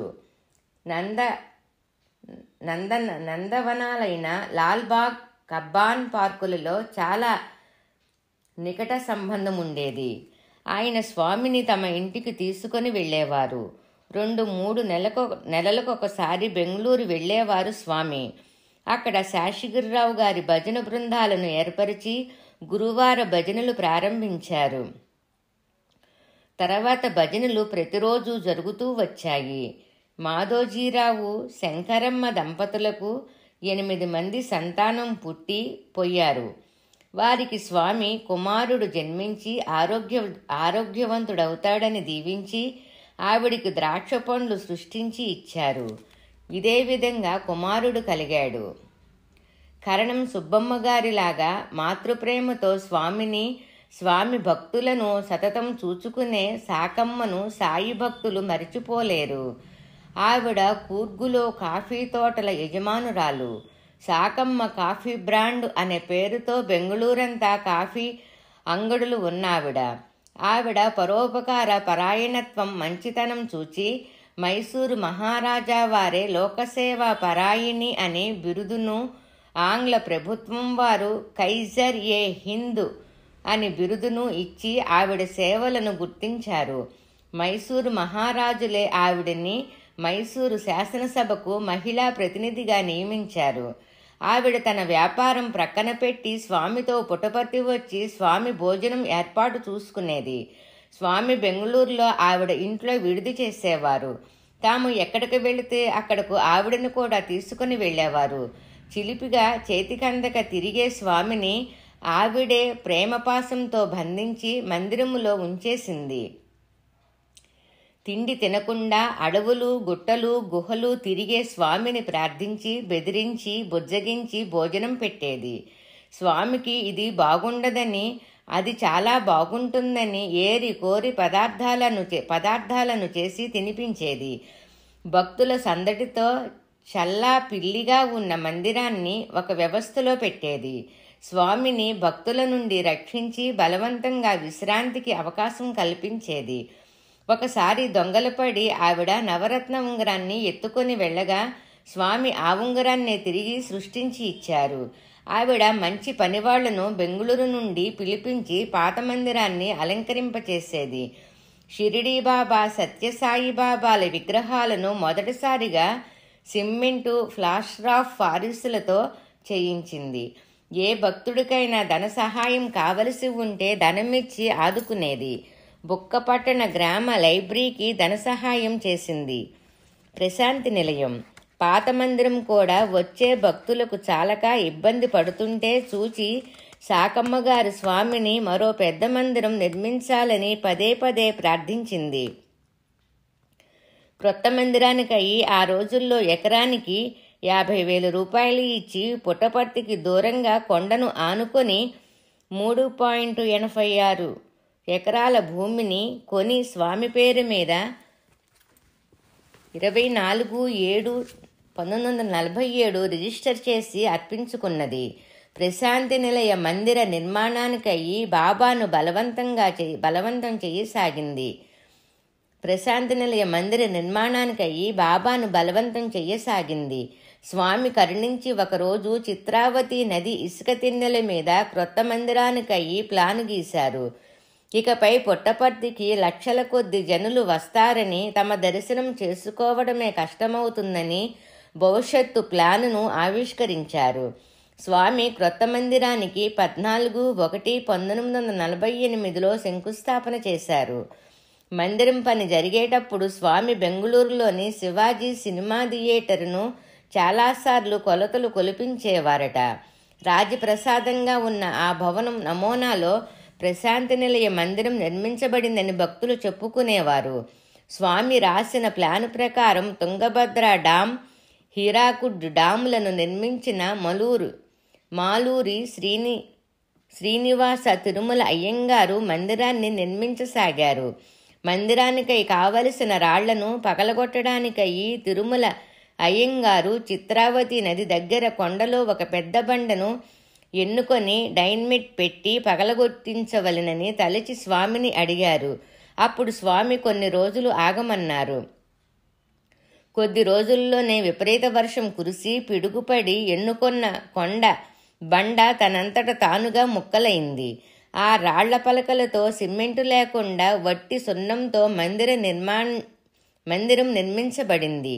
నందవనాలైన లాల్బాగ్, కబ్బాన్ పార్కులలో చాలా నికట సంబంధం ఉండేది. ఆయన స్వామిని తమ ఇంటికి తీసుకొని వెళ్ళేవారు. 2-3 నెలలకొకసారి బెంగుళూరు వెళ్ళేవారు స్వామి. అక్కడ శాషగిరిరావు గారి భజన బృందాలను ఏర్పరిచి గురువార భజనలు ప్రారంభించారు. తర్వాత భజనలు ప్రతిరోజు జరుగుతూ వచ్చాయి. మాధోజీరావు, శంకరమ్మ దంపతులకు 8 మంది సంతానం పుట్టి పోయారు. వారికి స్వామి కుమారుడు జన్మించి ఆరోగ్యవంతుడవుతాడని దీవించి ఆవిడికి ద్రాక్ష పండ్లు సృష్టించి ఇచ్చారు. ఇదే విధంగా కుమారుడు కలిగాడు. కరణం సుబ్బమ్మ గారిలాగా మాతృప్రేమతో స్వామి భక్తులను సతతం చూచుకునే సాకమ్మను సాయి భక్తులు మరిచిపోలేరు. ఆవిడ కూర్గులో కాఫీ తోటల యజమానురాలు. సాకమ్మ కాఫీ బ్రాండ్ అనే పేరుతో బెంగుళూరంతా కాఫీ అంగడులు ఉన్నావిడ. ఆవిడ పరోపకార పరాయణత్వం, మంచితనం చూచి మైసూరు మహారాజా వారే లోకసేవా పరాయిణి అనే బిరుదును ఆంగ్ల ప్రభుత్వం వారు కైజర్ ఏ హింద్ అని బిరుదును ఇచ్చి ఆవిడ సేవలను గుర్తించారు. మైసూరు మహారాజులే ఆవిడని మైసూరు శాసనసభకు మహిళా ప్రతినిధిగా నియమించారు. ఆవిడ తన వ్యాపారం ప్రక్కన పెట్టి స్వామితో పుట్టపర్తి వచ్చి స్వామి భోజనం ఏర్పాటు చూసుకునేది. స్వామి బెంగుళూరులో ఆవిడ ఇంట్లో విడిది చేసేవారు. తాము ఎక్కడికి వెళితే అక్కడకు ఆవిడను కూడా తీసుకుని వెళ్ళేవారు. చిలిపిగా చేతికందక తిరిగే స్వామిని ఆవిడే ప్రేమపాసంతో బంధించి మందిరములో ఉంచేసింది. తిండి తినకుండా అడవులు, గుట్టలు, గుహలు తిరిగే స్వామిని ప్రార్థించి, బెదిరించి, బుజ్జగించి భోజనం పెట్టేది. స్వామికి ఇది బాగుండదని, అది చాలా బాగుంటుందని ఏరి కోరి పదార్థాలను చేసి తినిపించేది. భక్తుల సందడితో చల్లా పిల్లిగా ఉన్న మందిరాన్ని ఒక వ్యవస్థలో పెట్టేది. స్వామిని భక్తుల నుండి రక్షించి బలవంతంగా విశ్రాంతికి అవకాశం కల్పించేది. ఒకసారి దొంగలపడి ఆవిడ నవరత్న ఉంగరాన్ని ఎత్తుకొని వెళ్ళగా స్వామి ఆ ఉంగరాన్నే తిరిగి సృష్టించి ఇచ్చారు. ఆవిడ మంచి పనివాళ్లను బెంగుళూరు నుండి పిలిపించి పాత మందిరాన్ని అలంకరింపచేసేది. షిరిడీ బాబా, సత్యసాయి బాబాల విగ్రహాలను మొదటిసారిగా సిమెంటు, ప్లాస్టర్ ఆఫ్ పారిసులతో చేయించింది. ఏ భక్తుడికైనా ధన సహాయం కావలసి ఉంటే ధనమిచ్చి ఆదుకునేది. బుక్కపట్టణ గ్రామ లైబ్రరీకి ధన సహాయం చేసింది. ప్రశాంతి నిలయం, పాత మందిరం కూడా వచ్చే భక్తులకు చాలక ఇబ్బంది పడుతుంటే చూచి సాకమ్మ గారు స్వామిని మరో పెద్ద మందిరం నిర్మించాలని పదే పదే ప్రార్థించింది. క్రొత్త మందిరానికయి ఆ రోజుల్లో ఎకరానికి 50,000 రూపాయలు ఇచ్చి పుట్టపర్తికి దూరంగా కొండను ఆనుకొని 3.86 ఎకరాల భూమిని కొని స్వామి పేరు మీద 24/7/1947 రిజిస్టర్ చేసి అర్పించుకున్నది. ప్రశాంతి నిలయ మందిర నిర్మాణానికయి బాబాను బలవంతం చేయసాగింది. ప్రశాంతి నిలయ మందిర నిర్మాణానికయి బాబాను బలవంతం చెయ్యసాగింది. స్వామి కరుణించి ఒకరోజు చిత్రావతి నది ఇసుక తిన్నెల మీద క్రొత్త మందిరానికయి ప్లాను గీశారు. ఇకపై పుట్టపర్తికి లక్షల కొద్ది జనులు వస్తారని, తమ దర్శనం చేసుకోవడమే కష్టమవుతుందని భవిష్యత్తు ప్లానును ఆవిష్కరించారు. స్వామి క్రొత్త మందిరానికి 14/1/1948లో శంకుస్థాపన చేశారు. మందిరం పని జరిగేటప్పుడు స్వామి బెంగుళూరులోని శివాజీ సినిమా థియేటర్ను చాలాసార్లు కొలతలు కొలిపించేవారట. రాజప్రసాదంగా ఉన్న ఆ భవనం నమూనాలో ప్రశాంతి నిలయ మందిరం నిర్మించబడిందని భక్తులు చెప్పుకునేవారు. స్వామి రాసిన ప్లాను ప్రకారం తుంగభద్ర డాం, హీరాకుడ్ డాములను నిర్మించిన మాలూరి శ్రీనివాస తిరుమల అయ్యంగారు మందిరాన్ని నిర్మించసాగారు. మందిరానికై కావలసిన రాళ్లను పగలగొట్టడానికై తిరుమల అయ్యంగారు చిత్రావతి నది దగ్గర కొండలో ఒక పెద్ద బండను ఎన్నుకొని డైనమిట్ పెట్టి పగలగొట్టించవలెనని తలచి స్వామిని అడిగారు. అప్పుడు స్వామి కొన్ని రోజులు ఆగమన్నారు. కొద్ది రోజుల్లోనే విపరీత వర్షం కురిసి పిడుగుపడి ఎన్నుకొన్న బండ తనంతట తానుగా ముక్కలైంది. ఆ రాళ్ల పలకలతో సిమెంటు లేకుండా వట్టి సున్నంతో మందిరం నిర్మించబడింది.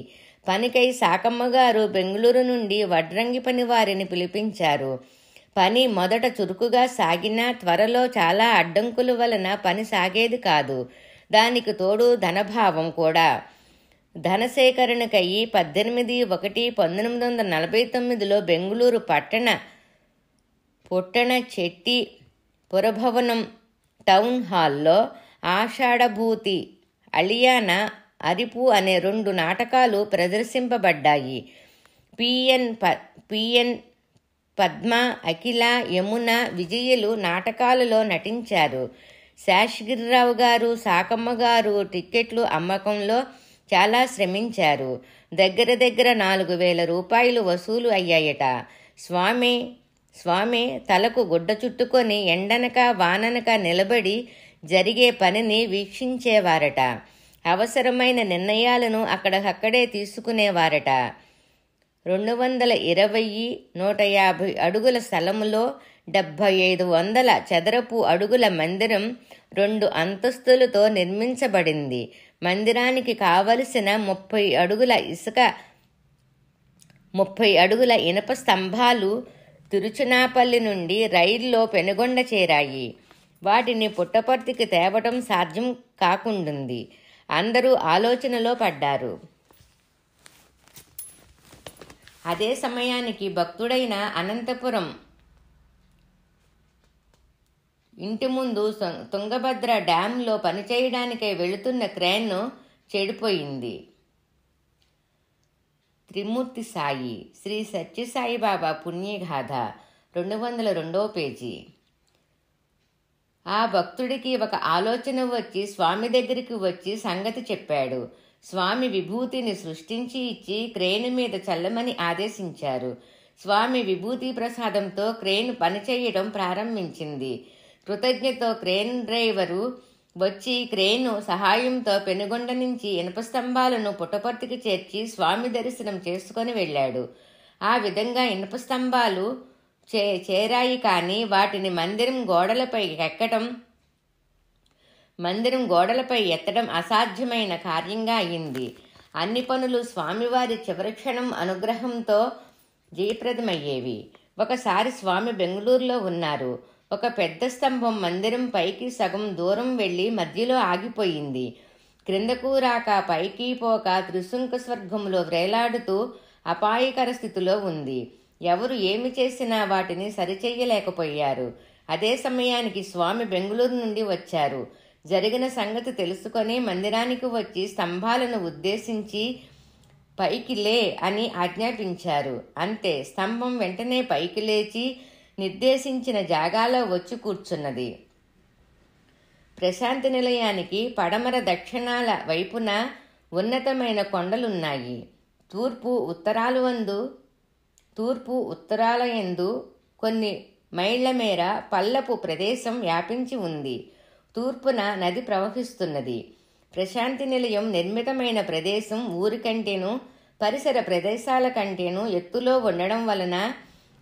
పనికై సాకమ్మగారు బెంగుళూరు నుండి వడ్రంగి పని వారిని పిలిపించారు. పని మొదట చురుకుగా సాగినా త్వరలో చాలా అడ్డంకుల వలన పని సాగేది కాదు. దానికి తోడు ధనభావం కూడా. ధనసేకరణకై 18/1/1949లో బెంగుళూరు పుట్టణ చెట్టి పురభవనం టౌన్ హాల్లో ఆషాఢభూతి, అలియాన అరిపు అనే 2 నాటకాలు ప్రదర్శింపబడ్డాయి. పిఎన్ పద్మ, అఖిల, యమున, విజయులు నాటకాలలో నటించారు. శేషగిరిరావు గారు, సాకమ్మ గారు టిక్కెట్లు అమ్మకంలో చాలా శ్రమించారు. దగ్గర 4,000 రూపాయలు వసూలు అయ్యాయట. స్వామి తలకు గుడ్డ చుట్టుకొని ఎండనక వాననక నిలబడి జరిగే పనిని వీక్షించేవారట. అవసరమైన నిర్ణయాలను అక్కడే తీసుకునేవారట. 220/150 అడుగుల స్థలములో 7500 చదరపు అడుగుల మందిరం 2 అంతస్తులతో నిర్మించబడింది. మందిరానికి కావలసిన 30 అడుగుల ఇనప స్తంభాలు తిరుచునాపల్లి నుండి రైల్లో పెనుగొండ చేరాయి. వాటిని పుట్టపర్తికి తేవటం సాధ్యం కాకుండింది. అందరూ ఆలోచనలో పడ్డారు. అదే సమయానికి భక్తుడైన అనంతపురం ఇంటి ముందు తుంగభద్ర డ్యాంలో పనిచేయడానికై వెళుతున్న క్రేన్ను చెడిపోయింది. త్రిమూర్తి సాయి, శ్రీ సత్యసాయిబాబా పుణ్యగాథ, 202వ పేజీ. ఆ భక్తుడికి ఒక ఆలోచన వచ్చి స్వామి దగ్గరికి వచ్చి సంగతి చెప్పాడు. స్వామి విభూతిని సృష్టించి ఇచ్చి క్రేను మీద చల్లమని ఆదేశించారు. స్వామి విభూతి ప్రసాదంతో క్రేను పనిచేయడం ప్రారంభించింది. కృతజ్ఞతో క్రేన్ డ్రైవరు వచ్చి క్రేను సహాయంతో పెనుగొండ నుంచి ఇనుప స్తంభాలను పుట్టపర్తికి చేర్చి స్వామి దర్శనం చేసుకొని వెళ్ళాడు. ఆ విధంగా ఇనుప స్తంభాలు చేరాయి. కానీ వాటిని మందిరం గోడలపై ఎత్తడం అసాధ్యమైన కార్యంగా అయింది. అన్ని పనులు స్వామివారి చివరి క్షణం అనుగ్రహంతో జయప్రదమయ్యేవి. ఒకసారి స్వామి బెంగుళూరులో ఉన్నారు. ఒక పెద్ద స్తంభం మందిరం పైకి సగం దూరం వెళ్లి మధ్యలో ఆగిపోయింది. క్రిందకు రాక పైకి పోక త్రిశంకు స్వర్గంలో వ్రేలాడుతూ అపాయకర స్థితిలో ఉంది. ఎవరు ఏమి చేసినా వాటిని సరిచెయ్యలేకపోయారు. అదే సమయానికి స్వామి బెంగుళూరు నుండి వచ్చారు. జరిగిన సంగతి తెలుసుకొని మందిరానికి వచ్చి స్తంభాలను ఉద్దేశించి పైకి లే అని ఆజ్ఞాపించారు. అంతే, స్తంభం వెంటనే పైకి లేచి నిర్దేశించిన జాగాలో వచ్చి కూర్చున్నది. ప్రశాంతి నిలయానికి పడమర దక్షిణాల వైపున ఉన్నతమైన కొండలున్నాయి. తూర్పు ఉత్తరాల యందు కొన్ని మైళ్ల మేర పల్లపు ప్రదేశం వ్యాపించి ఉంది. తూర్పున నది ప్రవహిస్తున్నది. ప్రశాంతి నిలయం నిర్మితమైన ప్రదేశం ఊరి కంటేను పరిసర ప్రదేశాల కంటేను ఎత్తులో ఉండడం వలన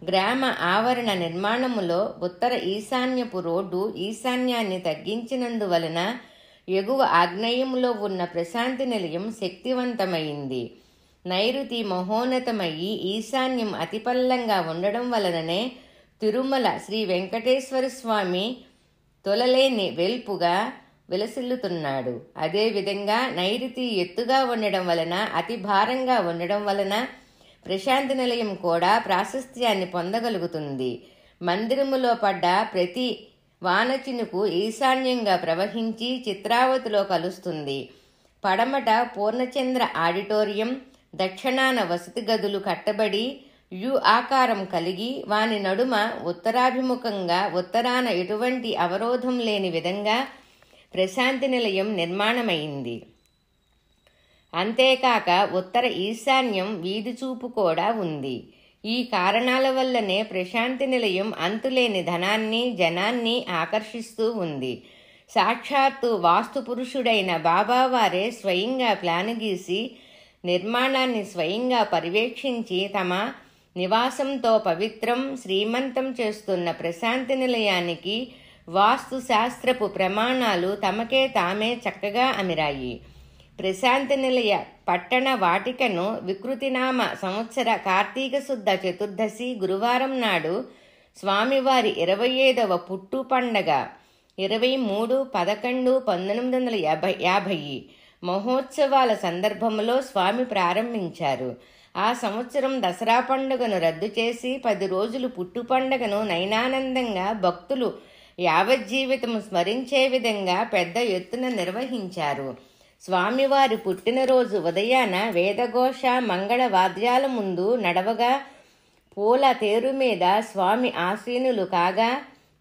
గ్రామ ఆవరణ నిర్మాణములో ఉత్తర ఈశాన్యపు రోడ్డు ఈశాన్యాన్ని తగ్గించినందువలన ఎగువ ఆగ్నేయములో ఉన్న ప్రశాంతి నిలయం శక్తివంతమైంది. నైరుతి మహోన్నతమయ్యి ఈశాన్యం అతిపల్లంగా ఉండడం వలననే తిరుమల శ్రీ వెంకటేశ్వర స్వామి తొలలేని వెల్పుగా విలసిల్లుతున్నాడు. అదేవిధంగా నైరుతి ఎత్తుగా ఉండడం వలన అతి భారంగా ఉండడం వలన ప్రశాంతి నిలయం కూడా ప్రాశస్త్యాన్ని పొందగలుగుతుంది. మందిరములో పడ్డ ప్రతి వానచినుకు ఈశాన్యంగా ప్రవహించి చిత్రావతిలో కలుస్తుంది. పడమట పూర్ణచంద్ర ఆడిటోరియం, దక్షిణాన వసతి గదులు కట్టబడి యు ఆకారం కలిగి వాని నడుమ ఉత్తరాభిముఖంగా ఉత్తరాన ఎటువంటి అవరోధం లేని విధంగా ప్రశాంతి నిలయం నిర్మాణమైంది. అంతేకాక ఉత్తర ఈశాన్యం వీధి చూపు కూడా ఉంది. ఈ కారణాల వల్లనే ప్రశాంతి నిలయం అంతులేని ధనాన్ని జనాన్ని ఆకర్షిస్తూ ఉంది. సాక్షాత్తు వాస్తు పురుషుడైన బాబావారే స్వయంగా ప్లాను గీసి నిర్మాణాన్ని స్వయంగా పర్యవేక్షించి తమ నివాసంతో పవిత్రం శ్రీమంతం చేస్తున్న ప్రశాంతి నిలయానికి వాస్తు శాస్త్రపు ప్రమాణాలు తమకే తామే చక్కగా అమిరాయి. ప్రశాంతి నిలయ పట్టణ వాటికను వికృతినామ సంవత్సర కార్తీక శుద్ధ చతుర్దశి గురువారం నాడు స్వామివారి 25వ పుట్టు పండగ 23/11/1950 మహోత్సవాల సందర్భంలో స్వామి ప్రారంభించారు. ఆ సంవత్సరం దసరా పండుగను రద్దు చేసి 10 రోజులు పుట్టు పండుగను నయనానందంగా భక్తులు యావజ్జీవితం స్మరించే విధంగా పెద్ద ఎత్తున నిర్వహించారు. స్వామివారి పుట్టినరోజు ఉదయాన వేదఘోష మంగళ వాద్యాల ముందు నడవగా పూల తేరు మీద స్వామి ఆసీనులు కాగా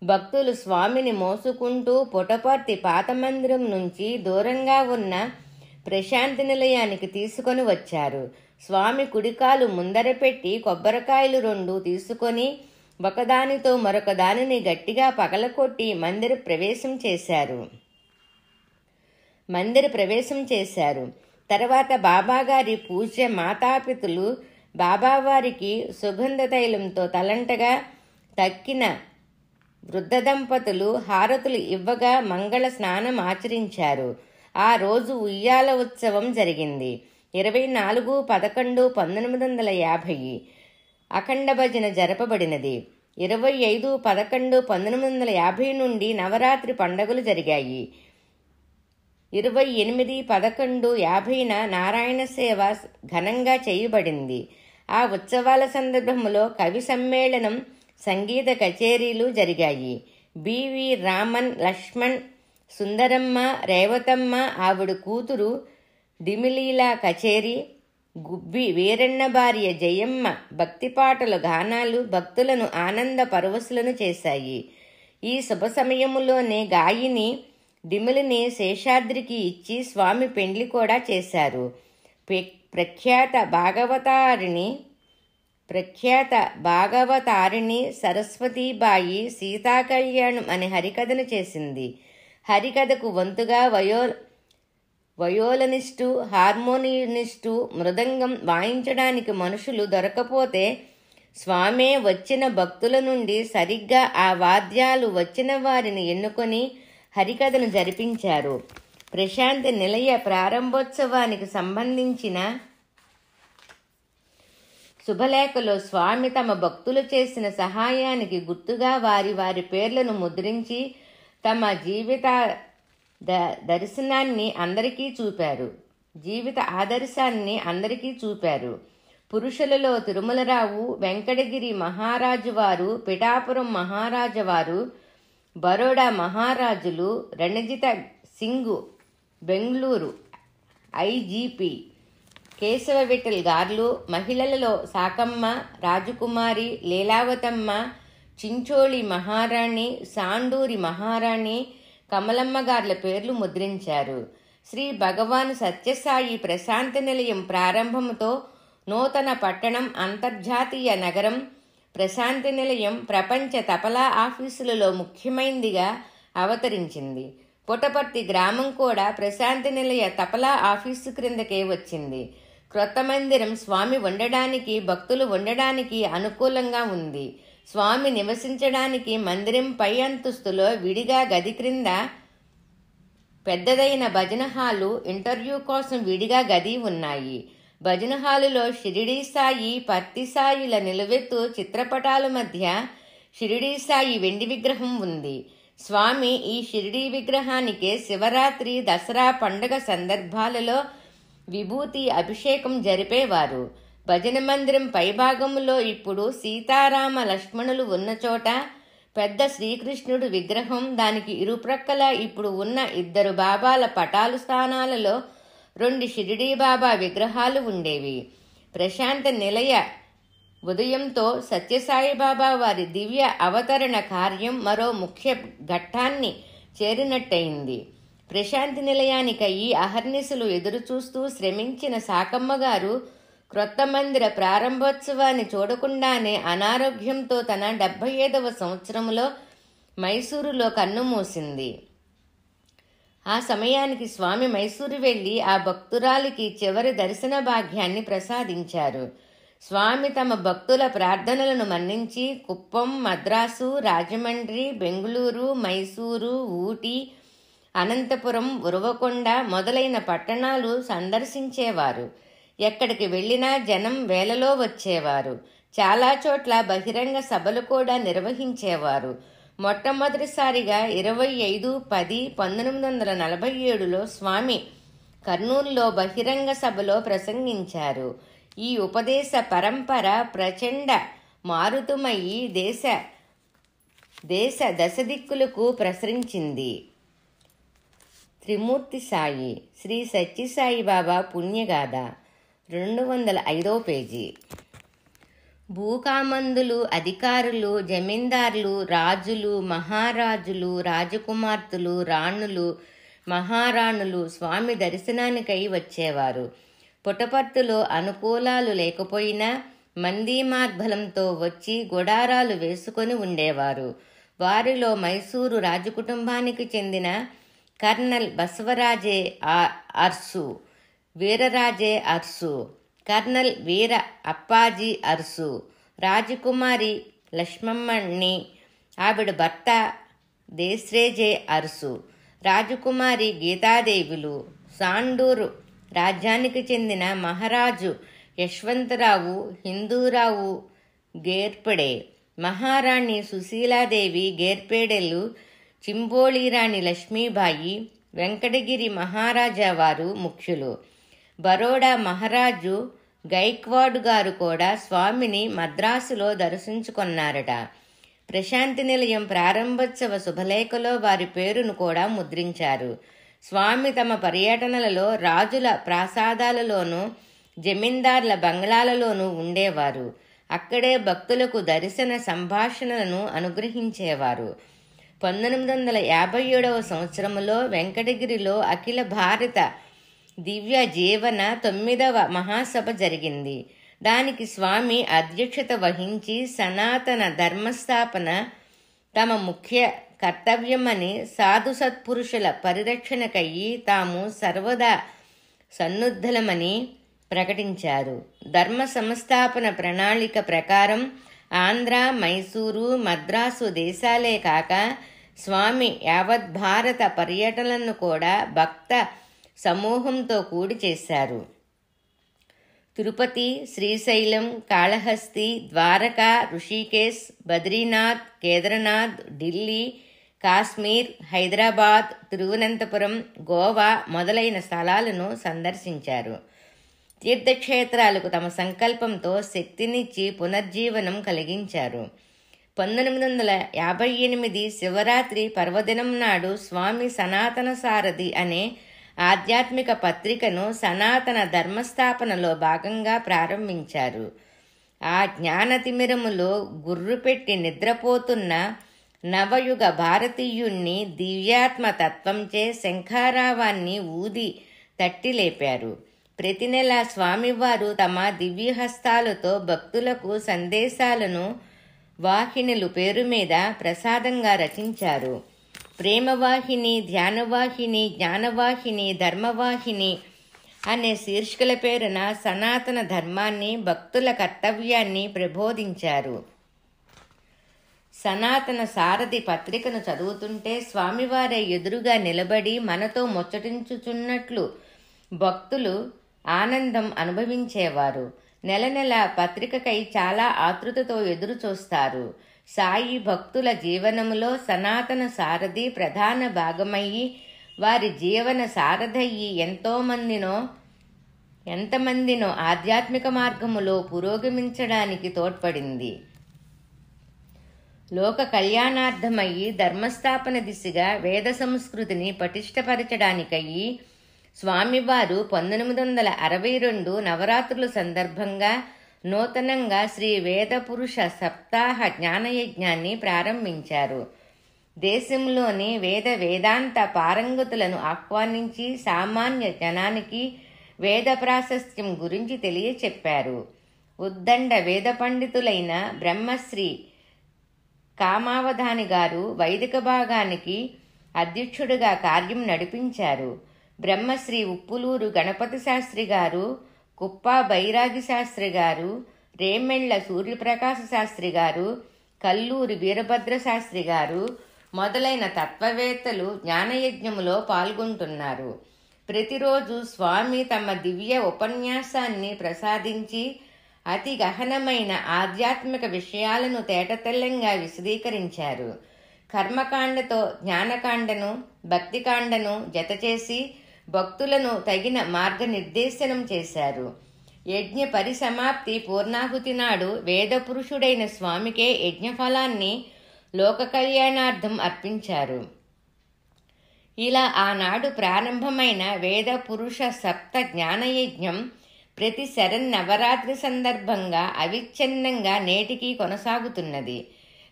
భక్తులు స్వామిని మోసుకుంటూ పుటపర్తి పాత మందిరం నుంచి దూరంగా ఉన్న ప్రశాంతి నిలయానికి తీసుకొని వచ్చారు. స్వామి కుడికాలు ముందర పెట్టి కొబ్బరికాయలు 2 తీసుకొని ఒకదానితో మరొక దానిని గట్టిగా పగలకొట్టి మందిర ప్రవేశం చేశారు. తర్వాత బాబాగారి పూజ్య మాతాపితులు బాబావారికి సుగంధ తైలంతో తలంటగా తక్కిన వృద్ధ దంపతులు హారతులు ఇవ్వగా మంగళ స్నానం ఆచరించారు. ఆ రోజు ఉయ్యాల ఉత్సవం జరిగింది. 24/11/1950 అఖండ భజన జరపబడినది. 25/11/1950 నుండి నవరాత్రి పండుగలు జరిగాయి. 28/11/50 నారాయణ సేవ ఘనంగా చేయబడింది. ఆ ఉత్సవాల సందర్భంలో కవి సమ్మేళనం, సంగీత కచేరీలు జరిగాయి. బివి రామన్, లక్ష్మణ్, సుందరమ్మ, రేవతమ్మ, ఆవిడ కూతురు దిమిలీల కచేరీ, గుబ్బి వీరన్న భార్య జయమ్మ భక్తిపాటల గానాలు భక్తులను ఆనంద పరవశులను చేశాయి. ఈ శుభ సమయములోనే గాయని దిమిలిని శేషాద్రికి ఇచ్చి స్వామి పెండ్లి కూడా చేశారు. ప్రఖ్యాత భాగవతారిణి సరస్వతీబాయి సీతాకళ్యాణం అనే హరికథను చేసింది. హరికథకు వంతుగా వయోలనిస్టు, హార్మోనియనిస్టు, మృదంగం వాయించడానికి మనుషులు దొరకపోతే స్వామే వచ్చిన భక్తుల నుండి సరిగ్గా ఆ వాద్యాలు వచ్చిన వారిని ఎన్నుకొని హరికథను జరిపించారు. ప్రశాంతి నిలయ ప్రారంభోత్సవానికి సంబంధించిన శుభలేఖలో స్వామి తమ భక్తులు చేసిన సహాయానికి గుర్తుగా వారి వారి పేర్లను ముద్రించి తమ జీవిత ఆదర్శాన్ని అందరికీ చూపారు. పురుషులలో తిరుమలరావు, వెంకటగిరి మహారాజువారు, పిఠాపురం మహారాజువారు, బరోడా మహారాజులు, రణజిత సింగు, బెంగళూరు ఐజీపీ, కేశవ విఠల్ గార్లు, మహిళలలో సాకమ్మ, రాజకుమారి, లీలావతమ్మ, చించోళి మహారాణి, సాండూరి మహారాణి, కమలమ్మ గార్ల పేర్లు ముద్రించారు. శ్రీ భగవాన్ సత్యసాయి ప్రశాంతి నిలయం ప్రారంభంతో నూతన పట్టణం, అంతర్జాతీయ నగరం ప్రశాంతి నిలయం ప్రపంచ తపాలా ఆఫీసులలో ముఖ్యమైనదిగా అవతరించింది. పుట్టపర్తి గ్రామం కూడా ప్రశాంతి నిలయ తపాలా ఆఫీసు క్రిందకే వచ్చింది. క్రొత్త మందిరం స్వామి ఉండడానికి, భక్తులు ఉండడానికి అనుకూలంగా ఉంది. స్వామి నివసించడానికి మందిరం పై అంతస్తులో విడిగా గది క్రింద పెద్దదైన భజన హాలు, ఇంటర్వ్యూ కోసం విడిగా గది ఉన్నాయి. భజన హాలులో షిరిడీ సాయి, పత్తి సాయిల నిలువెత్తు చిత్రపటాల మధ్య షిరిడీ సాయి వెండి విగ్రహం ఉంది. స్వామి ఈ షిరిడీ విగ్రహానికే శివరాత్రి, దసరా పండుగ సందర్భాలలో విభూతి అభిషేకం జరిపేవారు. భజన మందిరం పైభాగంలో ఇప్పుడు సీతారామ లక్ష్మణులు ఉన్న చోట పెద్ద శ్రీకృష్ణుడు విగ్రహం, దానికి ఇరుప్రక్కల ఇప్పుడు ఉన్న 2 బాబాల పటాలు స్థానాలలో 2 షిరిడీ బాబా విగ్రహాలు ఉండేవి. ప్రశాంత నిలయ ఉదయంతో సత్యసాయిబాబా వారి దివ్య అవతరణ కార్యం మరో ముఖ్య ఘట్టాన్ని చేరినట్టయింది. ప్రశాంతి నిలయానికయి అహర్నిశలు ఎదురుచూస్తూ శ్రమించిన సాకమ్మ గారు క్రొత్త మందిర ప్రారంభోత్సవాన్ని చూడకుండానే అనారోగ్యంతో తన 75వ సంవత్సరంలో మైసూరులో కన్నుమూసింది. ఆ సమయానికి స్వామి మైసూరు వెళ్లి ఆ భక్తురాలికి చివరి దర్శన భాగ్యాన్ని ప్రసాదించారు. స్వామి తమ భక్తుల ప్రార్థనలను మన్నించి కుప్పం, మద్రాసు, రాజమండ్రి, బెంగుళూరు, మైసూరు, ఊటీ, అనంతపురం, ఉరవకొండ మొదలైన పట్టణాలు సందర్శించేవారు. ఎక్కడికి వెళ్ళినా జనం వేలలో వచ్చేవారు. చాలా చోట్ల బహిరంగ సభలు కూడా నిర్వహించేవారు. మొట్టమొదటిసారిగా 25/10/1947లో స్వామి కర్నూలులో బహిరంగ సభలో ప్రసంగించారు. ఈ ఉపదేశ పరంపర ప్రచండ మారుతమయ్యి దేశ దశదిక్కులకు ప్రసరించింది. త్రిమూర్తి సాయి, శ్రీ సత్యసాయి బాబా పుణ్యగాథ, 205వ పేజీ. భూకామందులు, అధికారులు, జమీందారులు, రాజులు, మహారాజులు, రాజకుమార్తెలు, రాణులు, మహారాణులు స్వామి దర్శనానికై వచ్చేవారు. పుట్టపర్తిలో అనుకూలాలు లేకపోయినా మందీమార్బలంతో వచ్చి గుడారాలు వేసుకొని ఉండేవారు. వారిలో మైసూరు రాజకుటుంబానికి చెందిన కర్నల్ బసవరాజే అర్సు, వీరరాజే అర్సు, కర్నల్ వీర అప్పాజీ అర్సు, రాజకుమారి లక్ష్మమ్మణి, ఆవిడ భర్త దేశ్రేజే అర్సు, రాజకుమారి గీతాదేవులు, సాండూరు రాజ్యానికి చెందిన మహారాజు యశ్వంతరావు, హిందూరావు గేర్పడే, మహారాణి సుశీలాదేవి గేర్పేడెలు, చింబోళీరాణి లక్ష్మీబాయి, వెంకటగిరి మహారాజా వారు ముఖ్యులు. బరోడా మహారాజు గైక్వాడ్ గారు కూడా స్వామిని మద్రాసులో దర్శించుకున్నారట. ప్రశాంతి నిలయం ప్రారంభోత్సవ శుభలేఖలో వారి పేరును కూడా ముద్రించారు. స్వామి తమ పర్యటనలలో రాజుల ప్రాసాదాలలోనూ జమీందార్ల బంగ్లాలలోనూ ఉండేవారు. అక్కడే భక్తులకు దర్శన సంభాషణలను అనుగ్రహించేవారు. 1957వ సంవత్సరంలో వెంకటగిరిలో అఖిల భారత దివ్య జీవన 9వ మహాసభ జరిగింది. దానికి స్వామి అధ్యక్షత వహించి సనాతన ధర్మస్థాపన తమ ముఖ్య కర్తవ్యమని, సాధు సత్పురుషుల పరిరక్షణకయ్యి తాము సర్వదా సన్నుద్ధలమని ప్రకటించారు. ధర్మ సంస్థాపన ప్రణాళిక ప్రకారం ఆంధ్ర, మైసూరు, మద్రాసు దేశాలే కాక స్వామి యావత్ భారత పర్యటనలను కూడా భక్త సమూహంతో కూడి చేశారు. తిరుపతి, శ్రీశైలం, కాళహస్తి, ద్వారకా, ఋషికేశ్, బద్రీనాథ్, కేదార్నాథ్, ఢిల్లీ, కాశ్మీర్, హైదరాబాద్, తిరువనంతపురం, గోవా మొదలైన స్థలాలను సందర్శించారు. తీర్థక్షేత్రాలకు తమ సంకల్పంతో శక్తినిచ్చి పునర్జీవనం కలిగించారు. 1958 శివరాత్రి పర్వదినం నాడు స్వామి సనాతన సారథి అనే ఆధ్యాత్మిక పత్రికను సనాతన ధర్మస్థాపనలో భాగంగా ప్రారంభించారు. ఆ జ్ఞానతిమిరములో గుర్రుపెట్టి నిద్రపోతున్న నవయుగ భారతీయుణ్ణి దివ్యాత్మ తత్వంచే శంఖారావాన్ని ఊది తట్టి లేపారు. ప్రతి నెల స్వామివారు తమ దివ్యహస్తాలతో భక్తులకు సందేశాలను వాహినులు పేరు మీద ప్రసాదంగా రచించారు. ప్రేమవాహిని, ధ్యానవాహిని, జ్ఞానవాహిని, ధర్మవాహిని అనే శీర్షికల పేరున సనాతన ధర్మాన్ని, భక్తుల కర్తవ్యాన్ని ప్రబోధించారు. సనాతన సారథి పత్రికను చదువుతుంటే స్వామివారే ఎదురుగా నిలబడి మనతో ముచ్చటించుచున్నట్లు భక్తులు ఆనందం అనుభవించేవారు. నెల నెల పత్రికకై చాలా ఆతృతతో ఎదురు చూస్తారు. సాయి భక్తుల జీవనములో సనాతన సారథి ప్రధాన భాగమయ్యి వారి జీవన సారథయ్యి ఎంతమందినో ఆధ్యాత్మిక మార్గములో పురోగమించడానికి తోడ్పడింది. లోక కళ్యాణార్థమయ్యి ధర్మస్థాపన దిశగా వేద సంస్కృతిని పటిష్టపరచడానికయ్యి స్వామివారు 1962 నవరాత్రుల సందర్భంగా నూతనంగా శ్రీ వేద పురుష సప్తాహ జ్ఞానయజ్ఞాన్ని ప్రారంభించారు. దేశంలోని వేదాంత పారంగతులను ఆహ్వానించి సామాన్య జనానికి వేద ప్రాశస్త్యం గురించి తెలియచెప్పారు. ఉద్దండ వేద పండితులైన బ్రహ్మశ్రీ కామావధాని గారు వైదిక భాగానికి అధ్యక్షుడిగా కార్యం నడిపించారు. బ్రహ్మశ్రీ ఉప్పులూరు గణపతి శాస్త్రి గారు, కుప్ప బైరాగి శాస్త్రి గారు, రేమెళ్ల సూర్యప్రకాశ శాస్త్రి గారు, కల్లూరి వీరభద్ర శాస్త్రి గారు మొదలైన తత్వవేత్తలు జ్ఞానయజ్ఞములో పాల్గొంటున్నారు. ప్రతిరోజు స్వామి తమ దివ్య ఉపన్యాసాన్ని ప్రసాదించి అతి గహనమైన ఆధ్యాత్మిక విషయాలను తేటతెల్లంగా విశదీకరించారు. కర్మకాండతో జ్ఞానకాండను, భక్తికాండను జతచేసి భక్తులను తగిన మార్గనిర్దేశనం చేశారు. యజ్ఞ పరిసమాప్తి పూర్ణాహుతి నాడు వేదపురుషుడైన స్వామికే యజ్ఞఫలాన్ని లోక కళ్యాణార్థం అర్పించారు. ఇలా ఆనాడు ప్రారంభమైన వేద పురుష సప్త జ్ఞానయజ్ఞం ప్రతి శరన్నవరాత్రి సందర్భంగా అవిచ్ఛిన్నంగా నేటికి కొనసాగుతున్నది.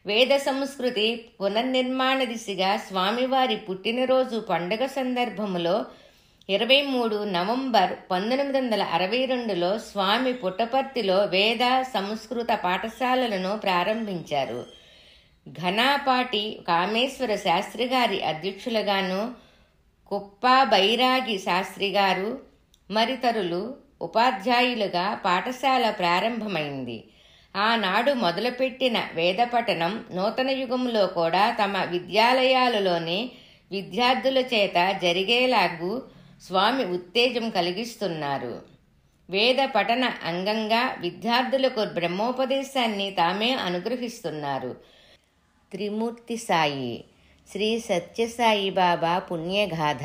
వేద సంస్కృతి పునర్నిర్మాణ దిశగా స్వామివారి పుట్టినరోజు పండుగ సందర్భములో 23 నవంబర్ 1962లో స్వామి పుట్టపర్తిలో వేద సంస్కృత పాఠశాలలను ప్రారంభించారు. ఘనాపాటి కామేశ్వర శాస్త్రి గారి అధ్యక్షులుగాను, కుప్ప బైరాగి శాస్త్రి గారు మరితరులు ఉపాధ్యాయులుగా పాఠశాల ప్రారంభమైంది. ఆనాడు మొదలుపెట్టిన వేద పఠనం నూతన యుగంలో కూడా తమ విద్యాలయాలలోని విద్యార్థుల చేత జరిగేలాగూ స్వామి ఉత్తేజం కలిగిస్తున్నారు. వేద పఠన అంగంగా విద్యార్థులకు బ్రహ్మోపదేశాన్ని తామే అనుగ్రహిస్తున్నారు. త్రిమూర్తి సాయి శ్రీ సత్యసాయి బాబా పుణ్యగాథ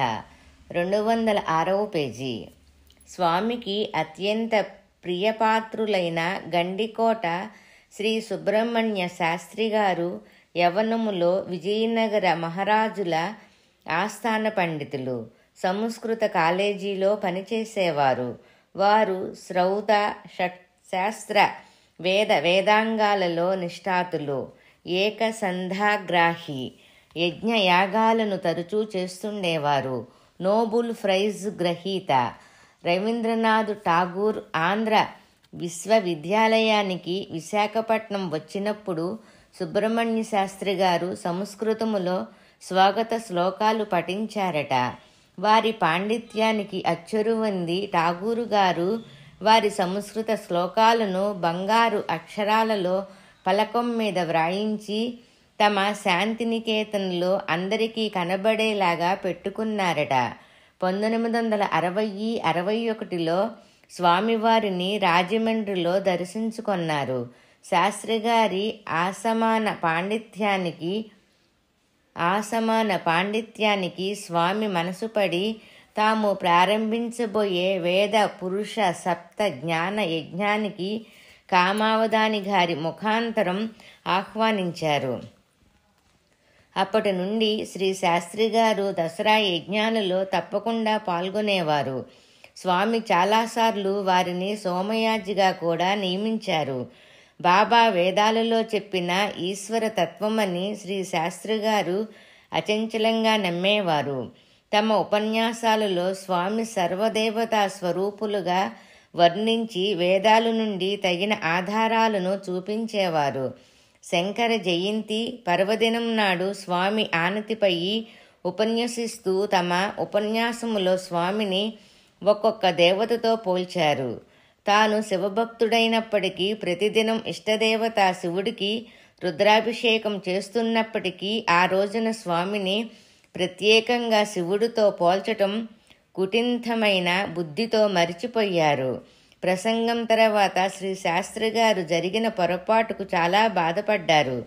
206వ పేజీ. స్వామికి అత్యంత ప్రియపాత్రులైన గండికోట శ్రీ సుబ్రహ్మణ్య శాస్త్రి గారు యవ్వనములో విజయనగర మహారాజుల ఆస్థాన పండితులు. సంస్కృత కాలేజీలో పనిచేసేవారు. వారు శ్రౌత షట్శాస్త్ర వేదాంగాలలో నిష్ఠాతులు. ఏకసంధాగ్రాహి యజ్ఞయాగాలను తరచూ చేస్తుండేవారు. నోబుల్ ప్రైజ్ గ్రహీత రవీంద్రనాథ్ ఠాగూర్ ఆంధ్ర విశ్వవిద్యాలయానికి విశాఖపట్నం వచ్చినప్పుడు సుబ్రహ్మణ్య శాస్త్రి గారు సంస్కృతములో స్వాగత శ్లోకాలు పఠించారట. వారి పాండిత్యానికి అచ్చెరువొంది ఠాగూరు గారు వారి సంస్కృత శ్లోకాలను బంగారు అక్షరాలలో పలకం మీద వ్రాయించి తమ శాంతినికేతన్లో అందరికీ కనబడేలాగా పెట్టుకున్నారట. 1960-61లో స్వామివారిని రాజమండ్రిలో దర్శించుకొన్నారు. శాస్త్రిగారి ఆసమాన పాండిత్యానికి స్వామి మనసుపడి తాము ప్రారంభించబోయే వేద పురుష సప్త జ్ఞాన యజ్ఞానికి కామావధాని గారి ముఖాంతరం ఆహ్వానించారు. అప్పటి నుండి శ్రీ శాస్త్రి గారు దసరా యజ్ఞాలలో తప్పకుండా పాల్గొనేవారు. స్వామి చాలాసార్లు వారిని సోమయాజిగా కూడా నియమించారు. బాబా వేదాలలో చెప్పిన ఈశ్వర తత్వమని శ్రీ శాస్త్రి గారు అచంచలంగా నమ్మేవారు. తమ ఉపన్యాసాలలో స్వామి సర్వదేవతా స్వరూపులుగా వర్ణించి వేదాల నుండి తగిన ఆధారాలను చూపించేవారు. శంకర జయంతి పర్వదినం నాడు స్వామి ఆనతిపై ఉపన్యసిస్తూ తమ ఉపన్యాసములో స్వామిని ఒక్కొక్క దేవతతో పోల్చారు. తాను శివభక్తుడైనప్పటికీ ప్రతిదినం ఇష్టదేవత శివుడికి రుద్రాభిషేకం చేస్తున్నప్పటికీ ఆ రోజున స్వామిని ప్రత్యేకంగా శివుడితో పోల్చటం కుటింఠమైన బుద్ధితో మరిచిపోయారు. ప్రసంగం తర్వాత శ్రీ శాస్త్రి గారు జరిగిన పొరపాటుకు చాలా బాధపడ్డారు.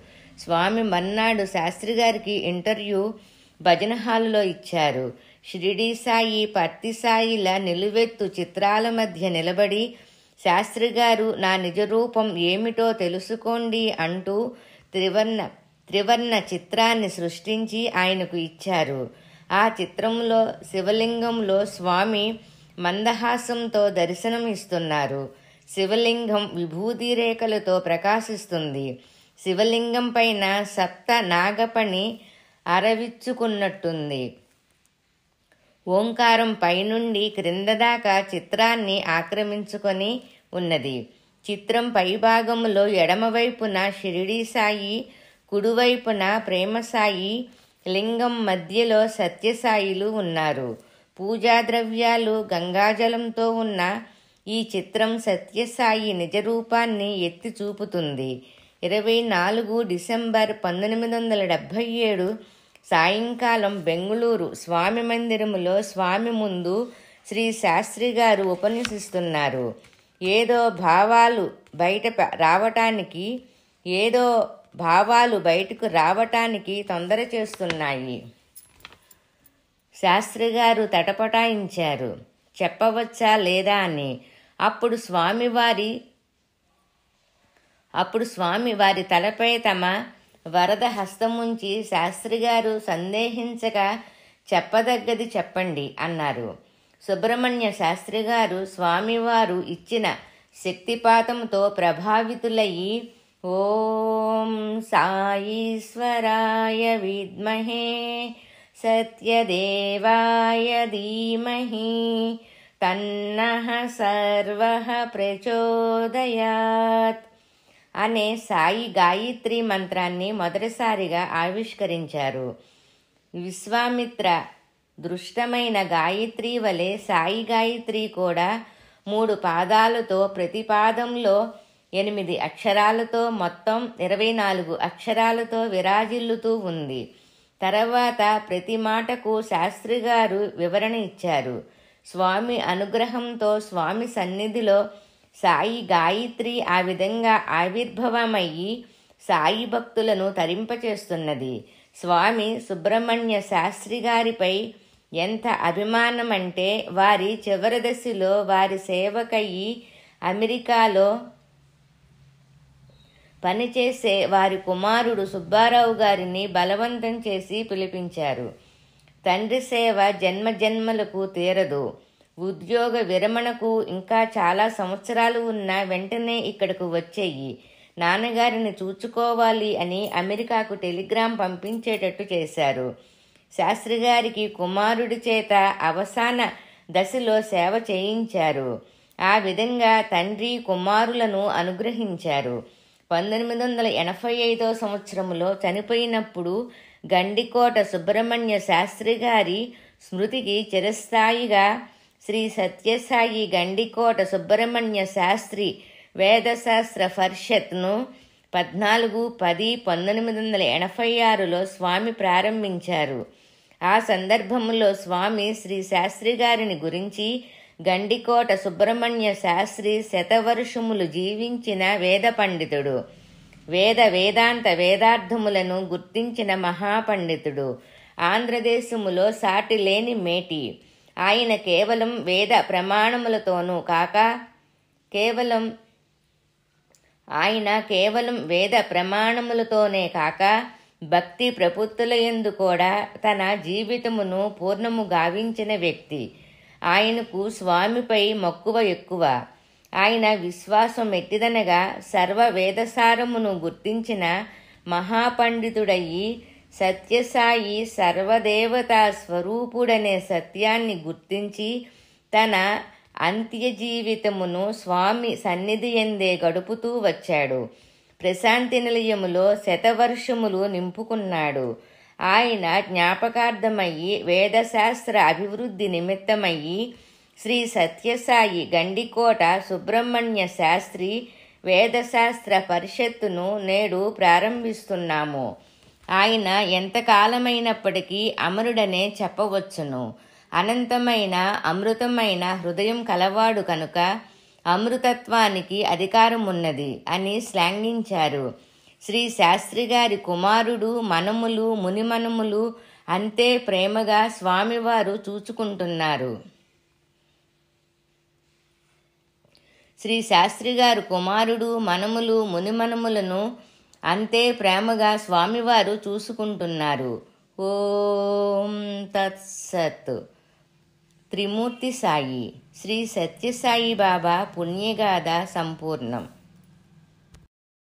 స్వామి మర్నాడు శాస్త్రి గారికి ఇంటర్వ్యూ భజన హాలులో ఇచ్చారు. షిరిడీ సాయి పర్తి సాయిల నిలువెత్తు చిత్రాల మధ్య నిలబడి శాస్త్రి గారు నా నిజరూపం ఏమిటో తెలుసుకోండి అంటూ త్రివర్ణ చిత్రాన్ని సృష్టించి ఆయనకు ఇచ్చారు. ఆ చిత్రంలో శివలింగంలో స్వామి మందహాసంతో దర్శనం ఇస్తున్నారు. శివలింగం విభూతి రేఖలతో ప్రకాశిస్తుంది. శివలింగం పైన సప్త నాగపణి అరవిచ్చుకున్నట్టుంది. ఓంకారం పైనుండి క్రింద దాకా చిత్రాన్ని ఆక్రమించుకొని ఉన్నది. చిత్రం పైభాగంలో ఎడమవైపున షిరిడీ సాయి, కుడివైపున ప్రేమసాయి, లింగం మధ్యలో సత్యసాయిలు ఉన్నారు. పూజా ద్రవ్యాలు గంగాజలంతో ఉన్న ఈ చిత్రం సత్యసాయి నిజరూపాన్ని ఎత్తి చూపుతుంది. 24 డిసెంబర్ 1977 సాయంకాలం బెంగుళూరు స్వామి మందిరములో స్వామి ముందు శ్రీ శాస్త్రి గారు ఉపన్యసిస్తున్నారు. ఏదో భావాలు బయటకు రావటానికి తొందర చేస్తున్నాయి. శాస్త్రి గారు తటపటాయించారు. చెప్పవచ్చా లేదా అని. అప్పుడు స్వామి వారి తలపై తమ వరద హస్తముంచి శాస్త్రి గారు సందేహించక చెప్పదగ్గది చెప్పండి అన్నారు. సుబ్రహ్మణ్య శాస్త్రి గారు స్వామివారు ఇచ్చిన శక్తిపాతంతో ప్రభావితులయ్యి ఓం సాయీశ్వరాయ విద్మహే సత్యదేవాయ ధీమహి తన్నః సర్వః ప్రచోదయాత్ అనే సాయి గాయత్రి మంత్రాన్ని మొదటిసారిగా ఆవిష్కరించారు. విశ్వామిత్ర దృష్టమైన గాయత్రి వలె సాయి గాయత్రి కూడా 3 పాదాలతో ప్రతి పాదంలో 8 అక్షరాలతో మొత్తం 24 అక్షరాలతో విరాజిల్లుతూ ఉంది. తర్వాత ప్రతి మాటకు శాస్త్రి గారు వివరణ ఇచ్చారు. స్వామి అనుగ్రహంతో స్వామి సన్నిధిలో సాయి గాయత్రి ఆ విధంగా ఆవిర్భవమయ్యి సాయి భక్తులను తరింపచేస్తున్నది. స్వామి సుబ్రహ్మణ్య శాస్త్రి గారిపై ఎంత అభిమానం అంటే వారి చివరి దశలో వారి సేవకయ్యి అమెరికాలో పనిచేసే వారి కుమారుడు సుబ్బారావు గారిని బలవంతం చేసి పిలిపించారు. తండ్రి సేవ జన్మజన్మలకు తీరదు. ఉద్యోగ విరమణకు ఇంకా చాలా సంవత్సరాలు ఉన్న వెంటనే ఇక్కడకు వచ్చేయి. నాన్నగారిని చూచుకోవాలి అని అమెరికాకు టెలిగ్రామ్ పంపించేటట్టు చేశారు. శాస్త్రి గారికి కుమారుడి చేత అవసాన దశలో సేవ చేయించారు. ఆ విధంగా తండ్రి కుమారులను అనుగ్రహించారు. 1985 సంవత్సరంలో చనిపోయినప్పుడు గండికోట సుబ్రహ్మణ్య శాస్త్రి గారి స్మృతికి చిరస్థాయిగా శ్రీ సత్యసాయి గండికోట సుబ్రహ్మణ్య శాస్త్రి వేదశాస్త్ర పరిషత్ను 14/10/1986లో స్వామి ప్రారంభించారు. ఆ సందర్భంలో స్వామి శ్రీ శాస్త్రి గారిని గురించి గండికోట సుబ్రహ్మణ్య శాస్త్రి శతవర్షములు జీవించిన వేద పండితుడు, వేదాంత వేదార్థములను గుర్తించిన మహాపండితుడు, ఆంధ్రదేశములో సాటి లేని మేటి, ఆయన కేవలం వేద ప్రమాణములతోనూ కాక వేద ప్రమాణములతోనే కాక భక్తి ప్రపత్తులయందు కూడా తన జీవితమును పూర్ణము గావించిన వ్యక్తి. ఆయనకు స్వామిపై మక్కువ ఎక్కువ. ఆయన విశ్వాసం ఎట్టిదనగా సర్వ వేదసారమును గుర్తించిన మహాపండితుడయి సత్యసాయి సర్వదేవతా స్వరూపుడనే సత్యాన్ని గుర్తించి తన అంత్య జీవితమును స్వామి సన్నిధి యందే గడుపుతూ వచ్చాడు. ప్రశాంతి నిలయములో శతవర్షములు నింపుకున్నాడు. ఆయన జ్ఞాపకార్థమయ్యి వేదశాస్త్ర అభివృద్ధి నిమిత్తమయ్యి శ్రీ సత్యసాయి గండికోట సుబ్రహ్మణ్య శాస్త్రి వేదశాస్త్ర పరిషత్తును నేడు ప్రారంభిస్తున్నాము. ఆయన ఎంతకాలమైనప్పటికీ అమరుడనే చెప్పవచ్చును. అనంతమైన అమృతమైన హృదయం కలవాడు కనుక అమృతత్వానికి అధికారమున్నది అని శ్లాఘించారు. శ్రీ శాస్త్రి గారి కుమారుడు మనములు మునిమనములు అంతే ప్రేమగా స్వామివారు చూచుకుంటున్నారు. శ్రీ శాస్త్రి గారు కుమారుడు మనములు మునిమనములను అంతే ప్రేమగా స్వామివారు చూసుకుంటున్నారు. ఓం తత్సత్. త్రిమూర్తి సాయి శ్రీ సత్యసాయి బాబా పుణ్యగాథ సంపూర్ణం.